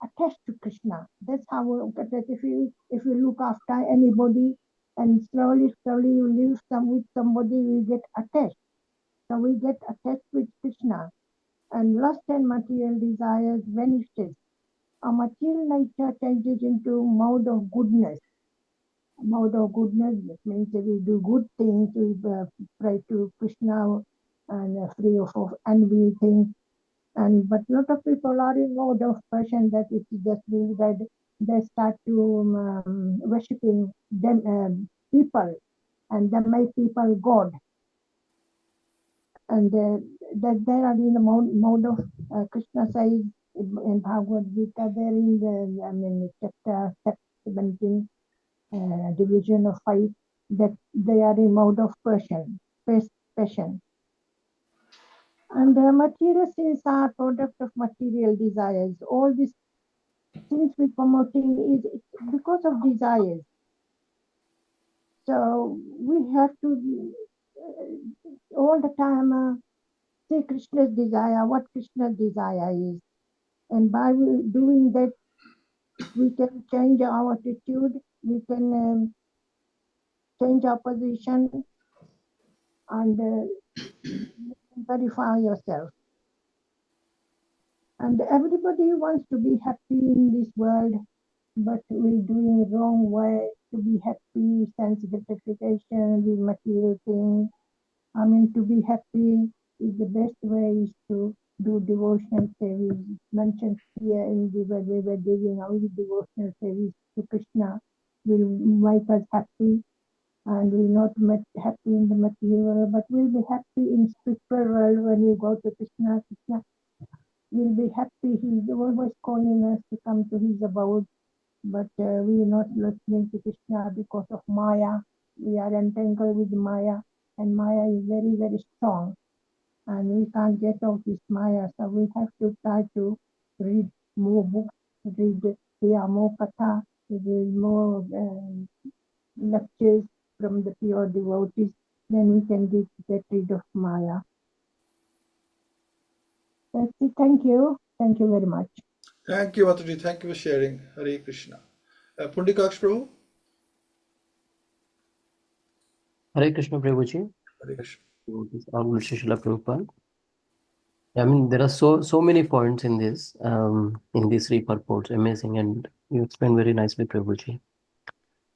attached to Krishna. That's how we get it. If you look after anybody and slowly you live with somebody, we get attached. So we get attached with Krishna. And lust and material desires vanishes. Our material nature changes into mode of goodness. Mode of goodness, that means that we do good things, we pray to Krishna and free of envy things. But a lot of people are in mode of passion, that it just means that they start to worshipping them people, and they make people God. And that they are in the mode of Krishna says in Bhagavad-Gita, there in the chapter 17, division of 5, that they are in mode of passion. And material sins are product of material desires. All these things we're promoting is because of desires. So we have to all the time see Krishna's desire, what Krishna's desire is. And by doing that, we can change our attitude, we can change our position, and verify yourself. And everybody wants to be happy in this world, but we're doing it wrong way to be happy, sense gratification with material things. To be happy is the best way is to do devotional service. It's mentioned here in the way we were giving our devotional service to Krishna will make us happy, and we're not happy in the material, but we'll be happy in spiritual world when we go to Krishna. Krishna will be happy. He's always calling us to come to his abode, but we're not listening to Krishna because of Maya. We are entangled with Maya, and Maya is very, very strong, and we can't get out this Maya. So we have to try to read more books, hear more katha, read more lectures from the pure devotees. Then we can get rid of Maya. That's it. Thank you. Thank you very much.
Thank you, Mataji. Thank you for sharing. Hare Krishna. Pundikaksh Prabhu.
Hare Krishna Prabhuji.
Hare Krishna.
Honorable Srila Prabhupada. There are so many points in these three purports. Amazing, and you explained very nicely, Prabhuji.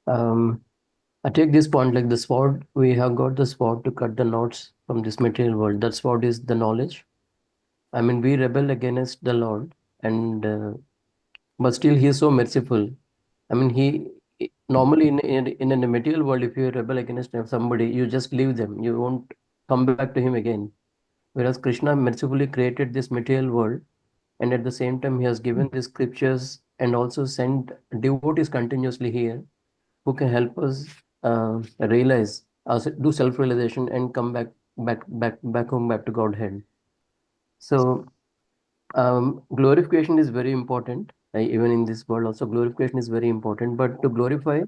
I take this point like the sword. We have got the sword to cut the knots from this material world. That sword is the knowledge. We rebel against the Lord, and but still He is so merciful. He normally in a material world, if you rebel against somebody, you just leave them. You won't come back to Him again. Whereas Krishna mercifully created this material world, and at the same time he has given the scriptures and also sent devotees continuously here who can help us realize, do self-realization and come back home, back to Godhead. So glorification is very important. Even in this world, also glorification is very important. But to glorify,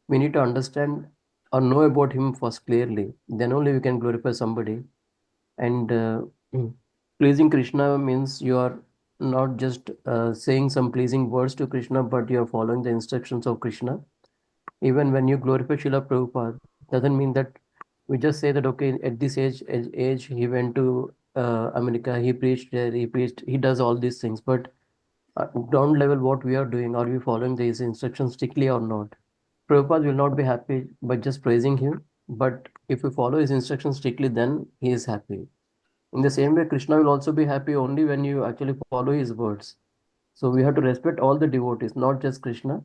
we need to understand or know about Him first clearly. Then only we can glorify somebody. And pleasing Krishna means you are not just saying some pleasing words to Krishna, but you are following the instructions of Krishna. Even when you glorify Srila Prabhupada, doesn't mean that we just say that okay, at this age he went to America, he preached there, he does all these things. But ground level, what we are doing, are we following these instructions strictly or not? Prabhupada will not be happy by just praising him, but if we follow his instructions strictly, then he is happy. In the same way, Krishna will also be happy only when you actually follow his words. So we have to respect all the devotees, not just Krishna.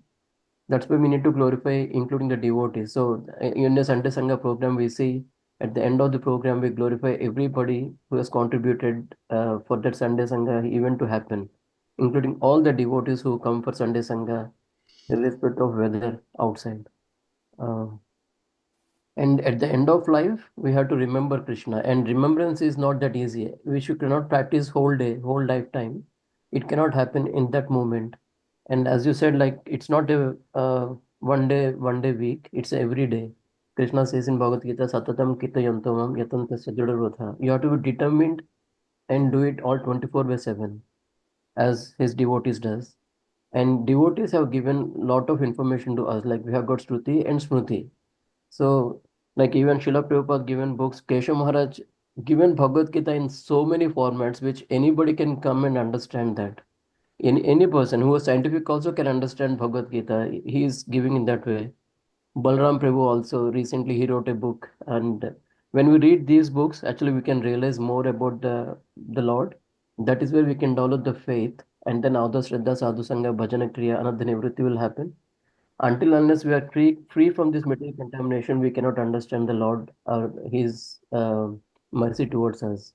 That's why we need to glorify, including the devotees. So in the Sunday Sangha program, we see at the end of the program, we glorify everybody who has contributed for that Sunday Sangha event to happen, including all the devotees who come for Sunday Sangha, irrespective of weather outside. Uh, and at the end of life, we have to remember Krishna. And remembrance is not that easy. We should cannot practice whole day, whole lifetime. It cannot happen in that moment. And as you said, like it's not a one day week. It's every day. Krishna says in Bhagavad-Gita, "Satatam kita yantamam yatantasya jadaratha." You have to be determined and do it all 24/7, as his devotees does. And devotees have given lot of information to us. Like we have got Shruti and Smruti. So, like even Srila Prabhupada given books, Keshav Maharaj given Bhagavad Gita in so many formats which anybody can come and understand that. Any person who is scientific also can understand Bhagavad Gita. He is giving in that way. Balram Prabhu also recently he wrote a book, and when we read these books, actually we can realize more about the Lord. That is where we can develop the faith, and then Adha Shraddha Sadhu Sangha Bhajana Kriya Anadha Nivritti will happen. Until unless we are free from this material contamination, we cannot understand the Lord or His mercy towards us,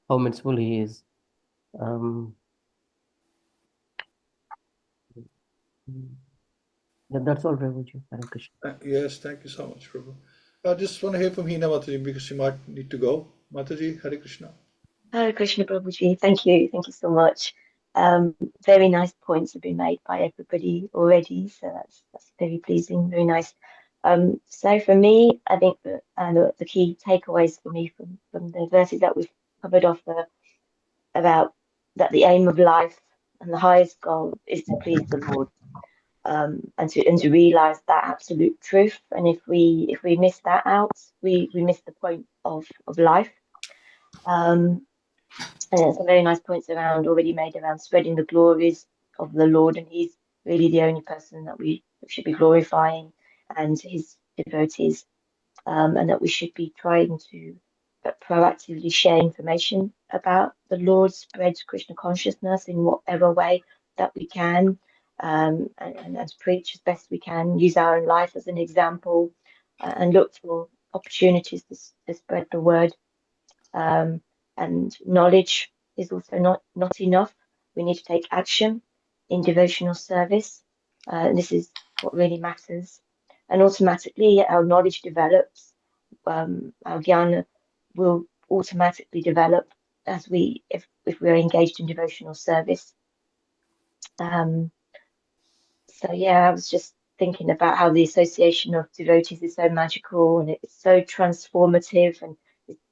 how merciful He is. Um, that's all, Prabhuji. Hare Krishna.
Yes, thank you so much, Prabhu. I just want to hear from Hina Mataji because she might need to go. Mataji, Hare Krishna.
Hare Krishna Prabhuji, thank you so much. Very nice points have been made by everybody already, so that's very pleasing, very nice. So for me, I think that the key takeaways for me from the verses that we've covered off about that the aim of life and the highest goal is to please the Lord, and to realize that absolute truth. And if we miss that out, we miss the point of life. Um, And some very nice points already made around spreading the glories of the Lord, and He's really the only person that we should be glorifying, and His devotees, and that we should be trying to proactively share information about the Lord, spread Krishna consciousness in whatever way that we can, and preach as best we can, use our own life as an example, and look for opportunities to spread the word. And knowledge is also not enough. We need to take action in devotional service. This is what really matters. And automatically, our knowledge develops. Our jnana will automatically develop as if we are engaged in devotional service. So yeah, I was just thinking about how the association of devotees is so magical and it's so transformative, and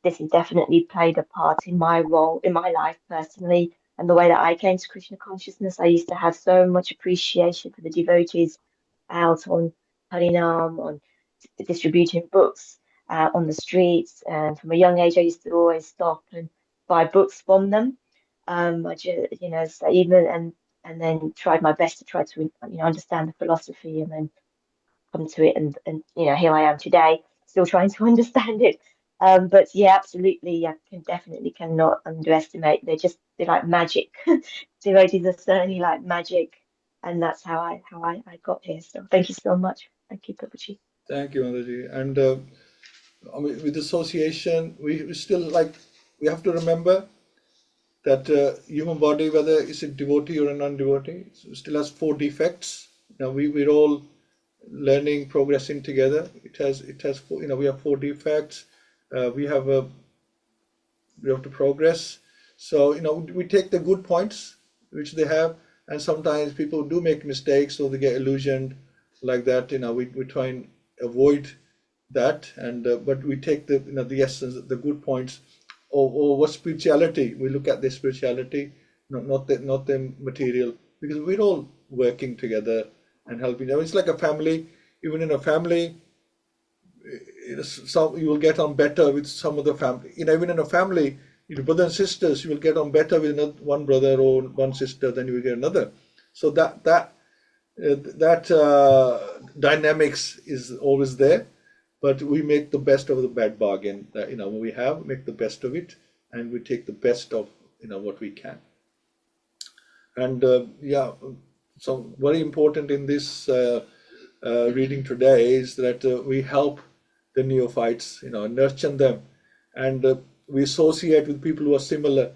this has definitely played a part in my role in my life personally, and the way that I came to Krishna consciousness. I used to have so much appreciation for the devotees out on Harinam, on distributing books on the streets, and from a young age I used to always stop and buy books from them. I just, so even and then tried my best to try to understand the philosophy, and then come to it, and here I am today still trying to understand it. But yeah, absolutely, I definitely cannot underestimate. They're like magic. Devotees are certainly like magic, and that's how I got here. So thank you so much. Thank you, Prabhuji.
Thank you, Mataji. And I mean, with association, we still like we have to remember that human body, whether it's a devotee or a non-devotee, still has 4 defects. Now we're all learning, progressing together. It has 4, we have 4 defects. We have to progress. So we take the good points which they have, and sometimes people do make mistakes or they get illusioned like that. We try and avoid that, and but we take the essence, the good points. Or what spirituality? We look at the spirituality, not the material, because we're all working together and helping. It's like a family. Even in a family, some you will get on better with some of the family. Even in a family, your brother and sisters, you will get on better with one brother or one sister than you will get another. So that dynamics is always there, but we make the best of the bad bargain that we have, make the best of it, and we take the best of what we can. And so very important in this reading today is that we help the neophytes, nurture them, and we associate with people who are similar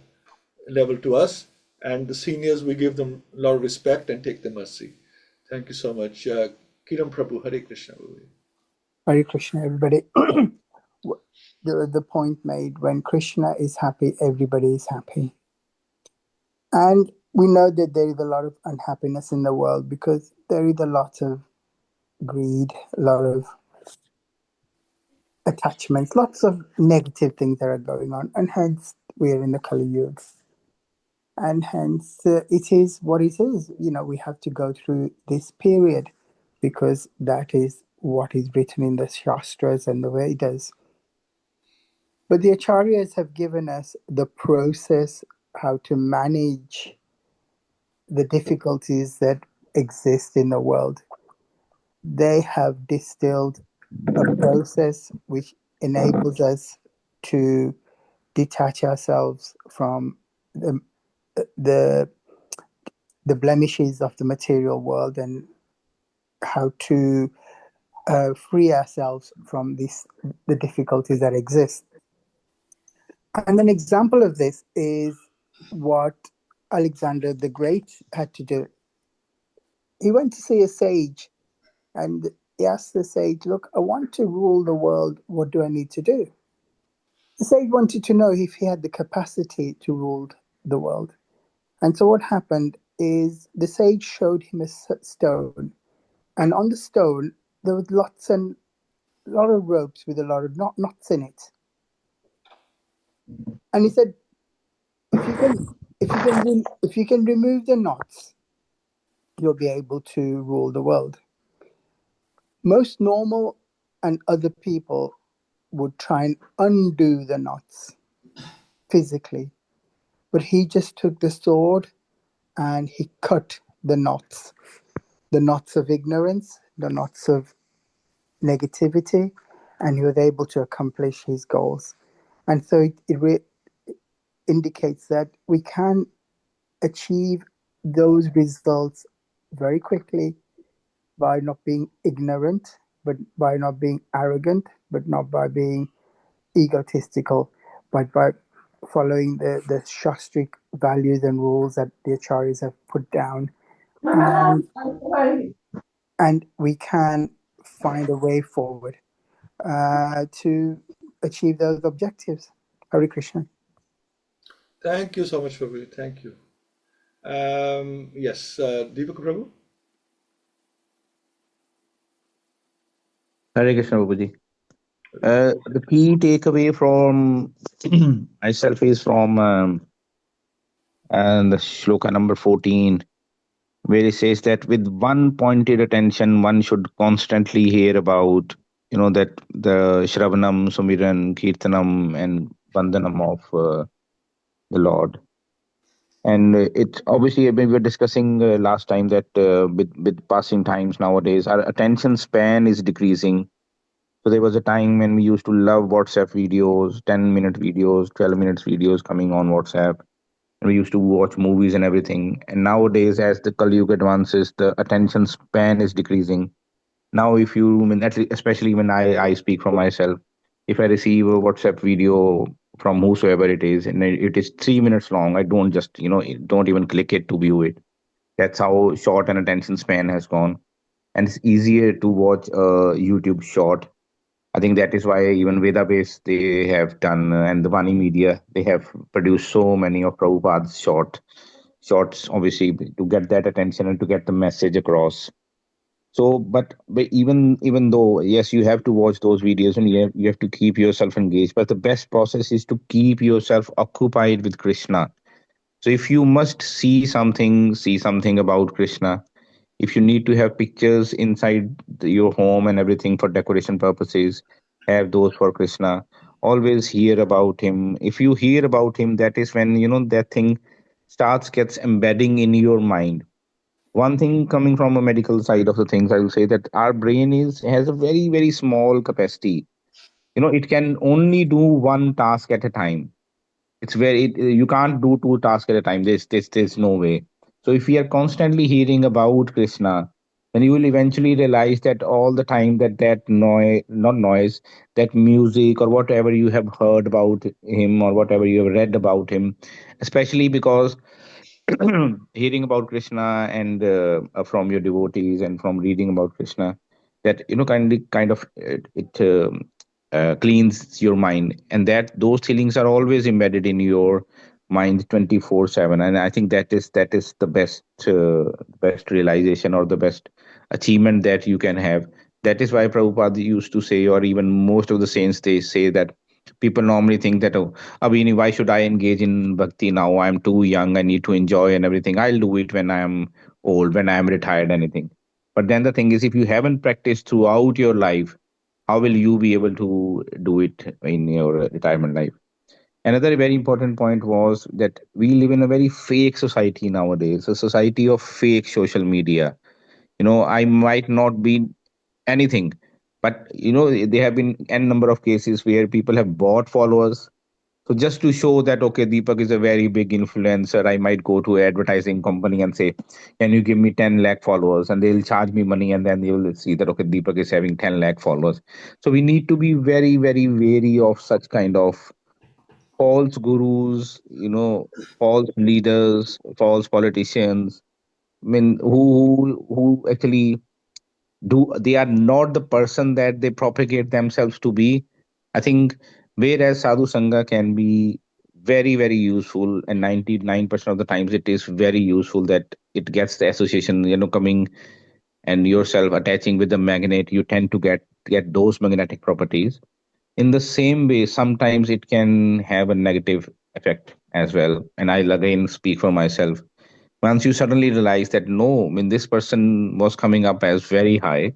level to us, and the seniors, we give them a lot of respect and take the mercy. Thank you so much. Kiran Prabhu, Hare Krishna.
Hare Krishna, everybody. The point made, when Krishna is happy, everybody is happy. And we know that there is a lot of unhappiness in the world because there is a lot of greed, a lot of attachments, lots of negative things that are going on. And hence, we are in the Kali Yuga. And hence, it is what it is. We have to go through this period because that is what is written in the Shastras and the Vedas. But the Acharyas have given us the process, how to manage the difficulties that exist in the world. They have distilled a process which enables us to detach ourselves from the blemishes of the material world and how to free ourselves from the difficulties that exist. And an example of this is what Alexander the Great had to do. He went to see a sage and he asked the sage, look, I want to rule the world. What do I need to do? The sage wanted to know if he had the capacity to rule the world. And so what happened is the sage showed him a stone. And on the stone, there was a lot of ropes with a lot of knots in it. And he said, if you can remove the knots, you'll be able to rule the world. Most normal and other people would try and undo the knots physically, but he just took the sword and he cut the knots of ignorance, the knots of negativity, and he was able to accomplish his goals. And so it indicates that we can achieve those results very quickly by not being ignorant, but by not being arrogant, but not by being egotistical, but by following the shastric values and rules that the acharyas have put down. And we can find a way forward to achieve those objectives. Hare Krishna.
Thank you so much, Prabhu. Thank you. Yes, Deepak Prabhu.
Hare Krishna, Prabhuji. The key takeaway from myself is from and the shloka number 14, where it says that with one pointed attention, one should constantly hear about, that the Shravanam, Sumiran, Kirtanam, and Vandanam of the Lord. And it's obviously, we were discussing last time that with passing times nowadays, our attention span is decreasing. So there was a time when we used to love WhatsApp videos, 10-minute videos, 12 minutes videos coming on WhatsApp. And we used to watch movies and everything. And nowadays, as the Kali Yuga advances, the attention span is decreasing. Now, especially when I speak for myself, if I receive a WhatsApp video from whosoever it is, and it is 3 minutes long. I don't just, don't even click it to view it. That's how short an attention span has gone. And it's easier to watch a YouTube short. I think that is why even Veda Base they have done, and the Vani Media, they have produced so many of Prabhupada's shorts, obviously, to get that attention and to get the message across. So, but even though, yes, you have to watch those videos and you have to keep yourself engaged, but the best process is to keep yourself occupied with Krishna. So if you must see something about Krishna, if you need to have pictures inside your home and everything for decoration purposes, have those for Krishna. Always hear about him. If you hear about him, that is when that thing starts gets embedding in your mind. One thing coming from a medical side of the things, I will say that our brain is has a very very small capacity. It can only do one task at a time. It's very you can't do two tasks at a time. There's no way. So if we are constantly hearing about Krishna, then you will eventually realize that all the time that noise, not noise, that music or whatever you have heard about him or whatever you have read about him, especially because hearing about Krishna and from your devotees and from reading about Krishna, that kind of it cleans your mind, and that those feelings are always embedded in your mind 24/7. And I think that is the best realization or the best achievement that you can have. That is why Prabhupada used to say, or even most of the saints, they say that people normally think that, oh, Abhini, why should I engage in bhakti now? I'm too young. I need to enjoy and everything. I'll do it when I am old, when I am retired, anything. But then the thing is, if you haven't practiced throughout your life, how will you be able to do it in your retirement life? Another very important point was that we live in a very fake society nowadays, a society of fake social media. I might not be anything, but there have been n number of cases where people have bought followers, so just to show that, okay, Deepak is a very big influencer, I might go to an advertising company and say, can you give me 10 lakh followers? And they'll charge me money, and then they will see that, okay, Deepak is having 10 lakh followers. So we need to be very, very wary of such kind of false gurus, false leaders, false politicians. I mean, who actually they are not the person that they propagate themselves to be. I think whereas sadhu sangha can be very very useful, and 99% of the times it is very useful, that it gets the association, coming and yourself attaching with the magnet, you tend to get those magnetic properties. In the same way, sometimes it can have a negative effect as well, and I'll again speak for myself. Once you suddenly realize that, no, I mean, this person was coming up as very high,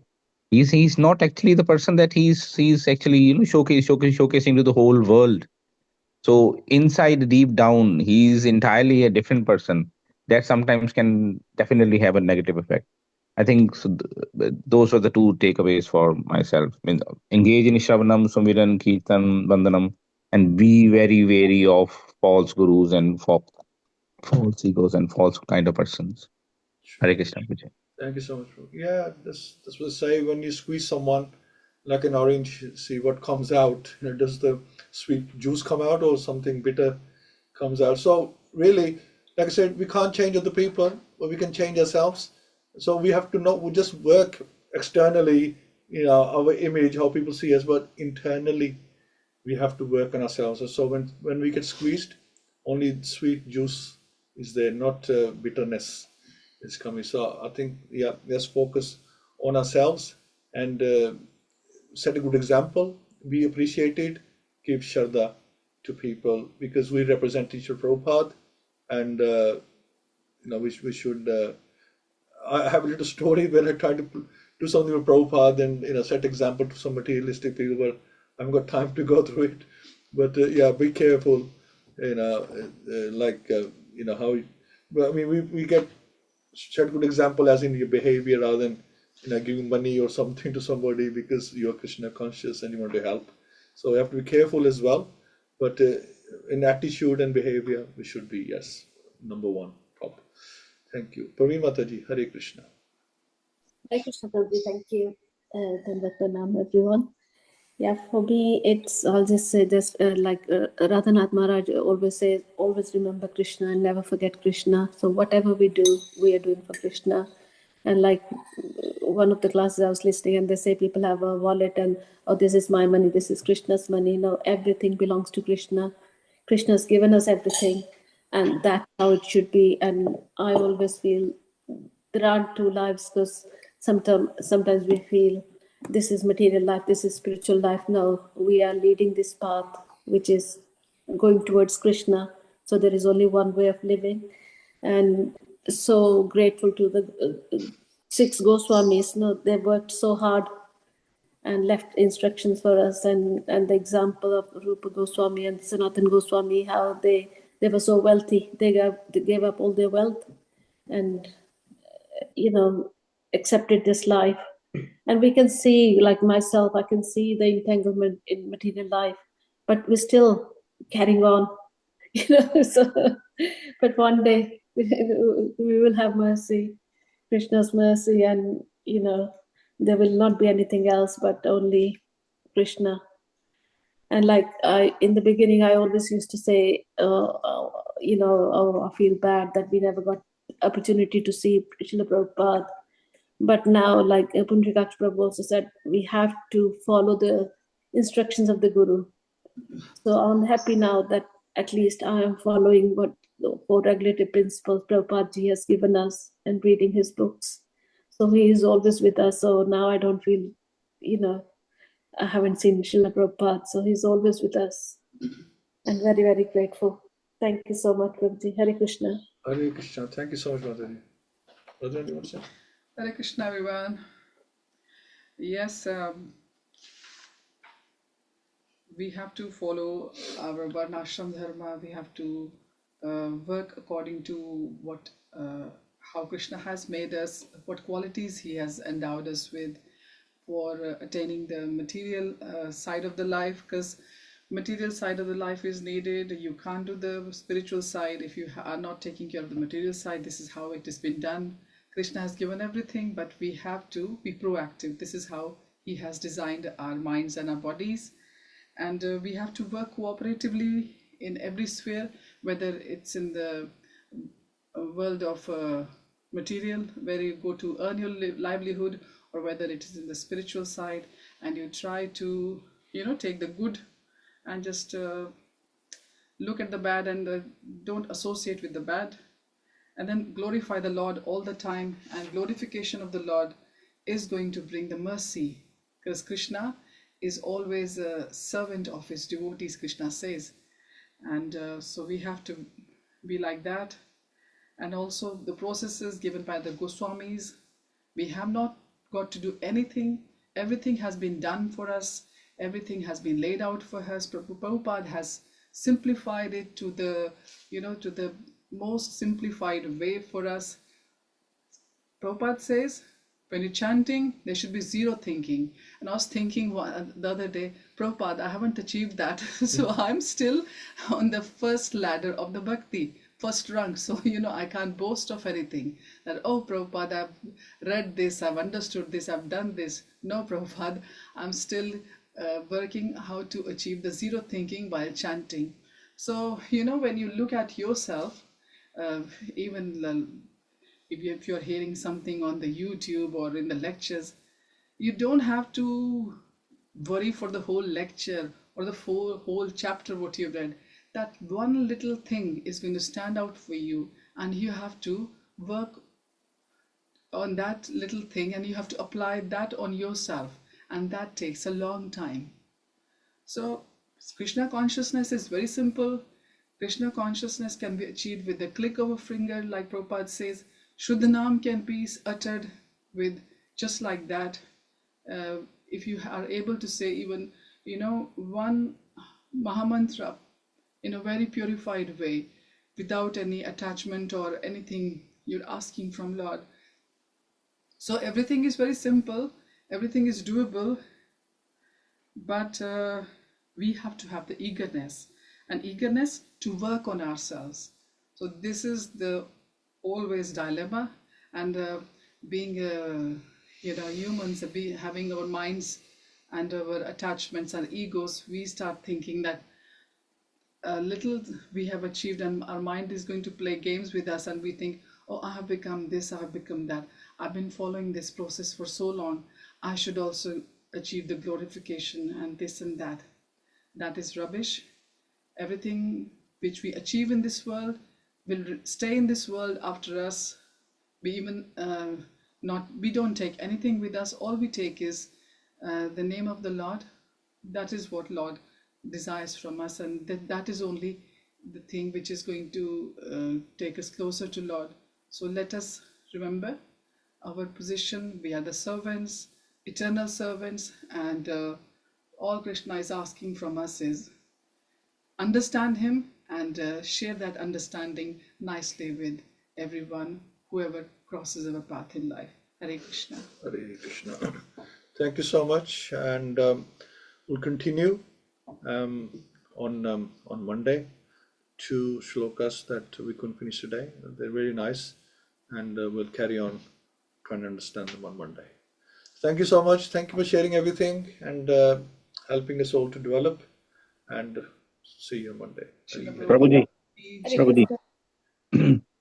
he's not actually the person that he's actually showcasing to the whole world. So inside, deep down, he's entirely a different person. That sometimes can definitely have a negative effect. I think so, those are the two takeaways for myself. I mean, engage in Shravanam, Sumiran, Kirtan, Vandanam, and be very wary of false gurus and false egos and false kind of persons.
Sure.
Hare Krishna. Vijay.
Thank you so much, bro. Yeah, that's what I say. When you squeeze someone like an orange, see what comes out. Does the sweet juice come out or something bitter comes out? So really, like I said, we can't change other people, but we can change ourselves. So we have to know. We just work externally, our image, how people see us, but internally we have to work on ourselves. So when we get squeezed, only sweet juice is there, not bitterness is coming. So I think, yeah, let's focus on ourselves and set a good example, be appreciated, give Shraddha to people, because we represent Teacher Prabhupada, and we should. I have a little story when I tried to do something with Prabhupada and set example to some materialistic people, but I haven't got time to go through it. But yeah, be careful, how. But I mean, we get set good example as in your behavior rather than giving money or something to somebody because you're Krishna conscious and you want to help. So we have to be careful as well. But in attitude and behavior, we should be, yes, number one top. Thank you. Praveen Mataji, Hare Krishna.
Hare Krishna Prabhuji, thank you. Dandavat Pranam, everyone. Yeah, for me, it's, I'll just say this, like Radhanath Maharaj always says, always remember Krishna and never forget Krishna. So whatever we do, we are doing for Krishna. And like one of the classes I was listening, and they say people have a wallet and, oh, this is my money, this is Krishna's money. No, everything belongs to Krishna. Krishna's given us everything, and that's how it should be. And I always feel there aren't two lives, because sometimes we feel this is material life, this is spiritual life. No, we are leading this path which is going towards Krishna. So there is only one way of living. And so grateful to the six Goswamis. No, they worked so hard and left instructions for us, and the example of Rupa Goswami and Sanatan Goswami, how they were so wealthy, they gave up all their wealth and accepted this life. And we can see, like myself, I can see the entanglement in material life, but we're still carrying on. So, but one day we will have mercy, Krishna's mercy, and there will not be anything else but only Krishna. And like in the beginning, I always used to say, oh, I feel bad that we never got opportunity to see Srila Prabhupada. But now, like Punjikaksh Prabhu also said, we have to follow the instructions of the Guru. So I'm happy now that at least I am following what the four regulative principles Prabhupada ji has given us and reading his books. So he is always with us. So now I don't feel, I haven't seen Srila Prabhupada. So he's always with us. And very, very grateful. Thank you so much, Prabhuji. Hare Krishna.
Hare Krishna. Thank you so much, Radha. Radha, you want to say?
Hare Krishna, everyone. Yes, we have to follow our Varnashram Dharma. We have to work according to what how Krishna has made us, what qualities he has endowed us with for attaining the material side of the life, because material side of the life is needed. You can't do the spiritual side if you are not taking care of the material side. This is how it has been done. Krishna has given everything, but we have to be proactive. This is how he has designed our minds and our bodies. And we have to work cooperatively in every sphere, whether it's in the world of material, where you go to earn your livelihood, or whether it is in the spiritual side, and you try to take the good and just look at the bad, and don't associate with the bad, and then glorify the Lord all the time. And glorification of the Lord is going to bring the mercy, because Krishna is always a servant of his devotees, Krishna says. And so we have to be like that. And also the processes given by the Goswamis, we have not got to do anything. Everything has been done for us. Everything has been laid out for us. Prabhupada has simplified it to the to the most simplified way for us. Prabhupada says, when you're chanting, there should be zero thinking. And I was thinking the other day, Prabhupada, I haven't achieved that. So I'm still on the first ladder of the bhakti, first rung. So, I can't boast of anything. That, oh, Prabhupada, I've read this, I've understood this, I've done this. No, Prabhupada, I'm still working how to achieve the zero thinking while chanting. So, when you look at yourself, even if you're hearing something on the YouTube or in the lectures, you don't have to worry for the whole lecture or the whole chapter what you've read. That one little thing is going to stand out for you, and you have to work on that little thing, and you have to apply that on yourself, and that takes a long time. So Krishna consciousness is very simple. Krishna consciousness can be achieved with the click of a finger, like Prabhupada says. Shuddhanam can be uttered with just like that. If you are able to say even, one Mahamantra in a very purified way, without any attachment or anything you're asking from Lord. So everything is very simple, everything is doable, but we have to have the eagerness to work on ourselves. So this is the always dilemma, and being humans, having our minds and our attachments and egos, we start thinking that little we have achieved, and our mind is going to play games with us, and we think, oh, I have become this, I have become that, I've been following this process for so long, I should also achieve the glorification and this and that. That is rubbish. Everything which we achieve in this world will stay in this world after us. We even we don't take anything with us. All we take is the name of the Lord. That is what Lord desires from us, and that is only the thing which is going to take us closer to Lord. So let us remember our position. We are the servants, eternal servants, and all Krishna is asking from us is understand him and share that understanding nicely with everyone, whoever crosses our path in life. Hare Krishna.
Hare Krishna. Thank you so much, and we'll continue on Monday. 2 shlokas that we couldn't finish today. They're very nice, and we'll carry on trying to understand them on Monday. Thank you so much. Thank you for sharing everything and helping us all to develop. And see you on Monday.
Srila
Prabhuji,
Prabhupada.
Prabhuji.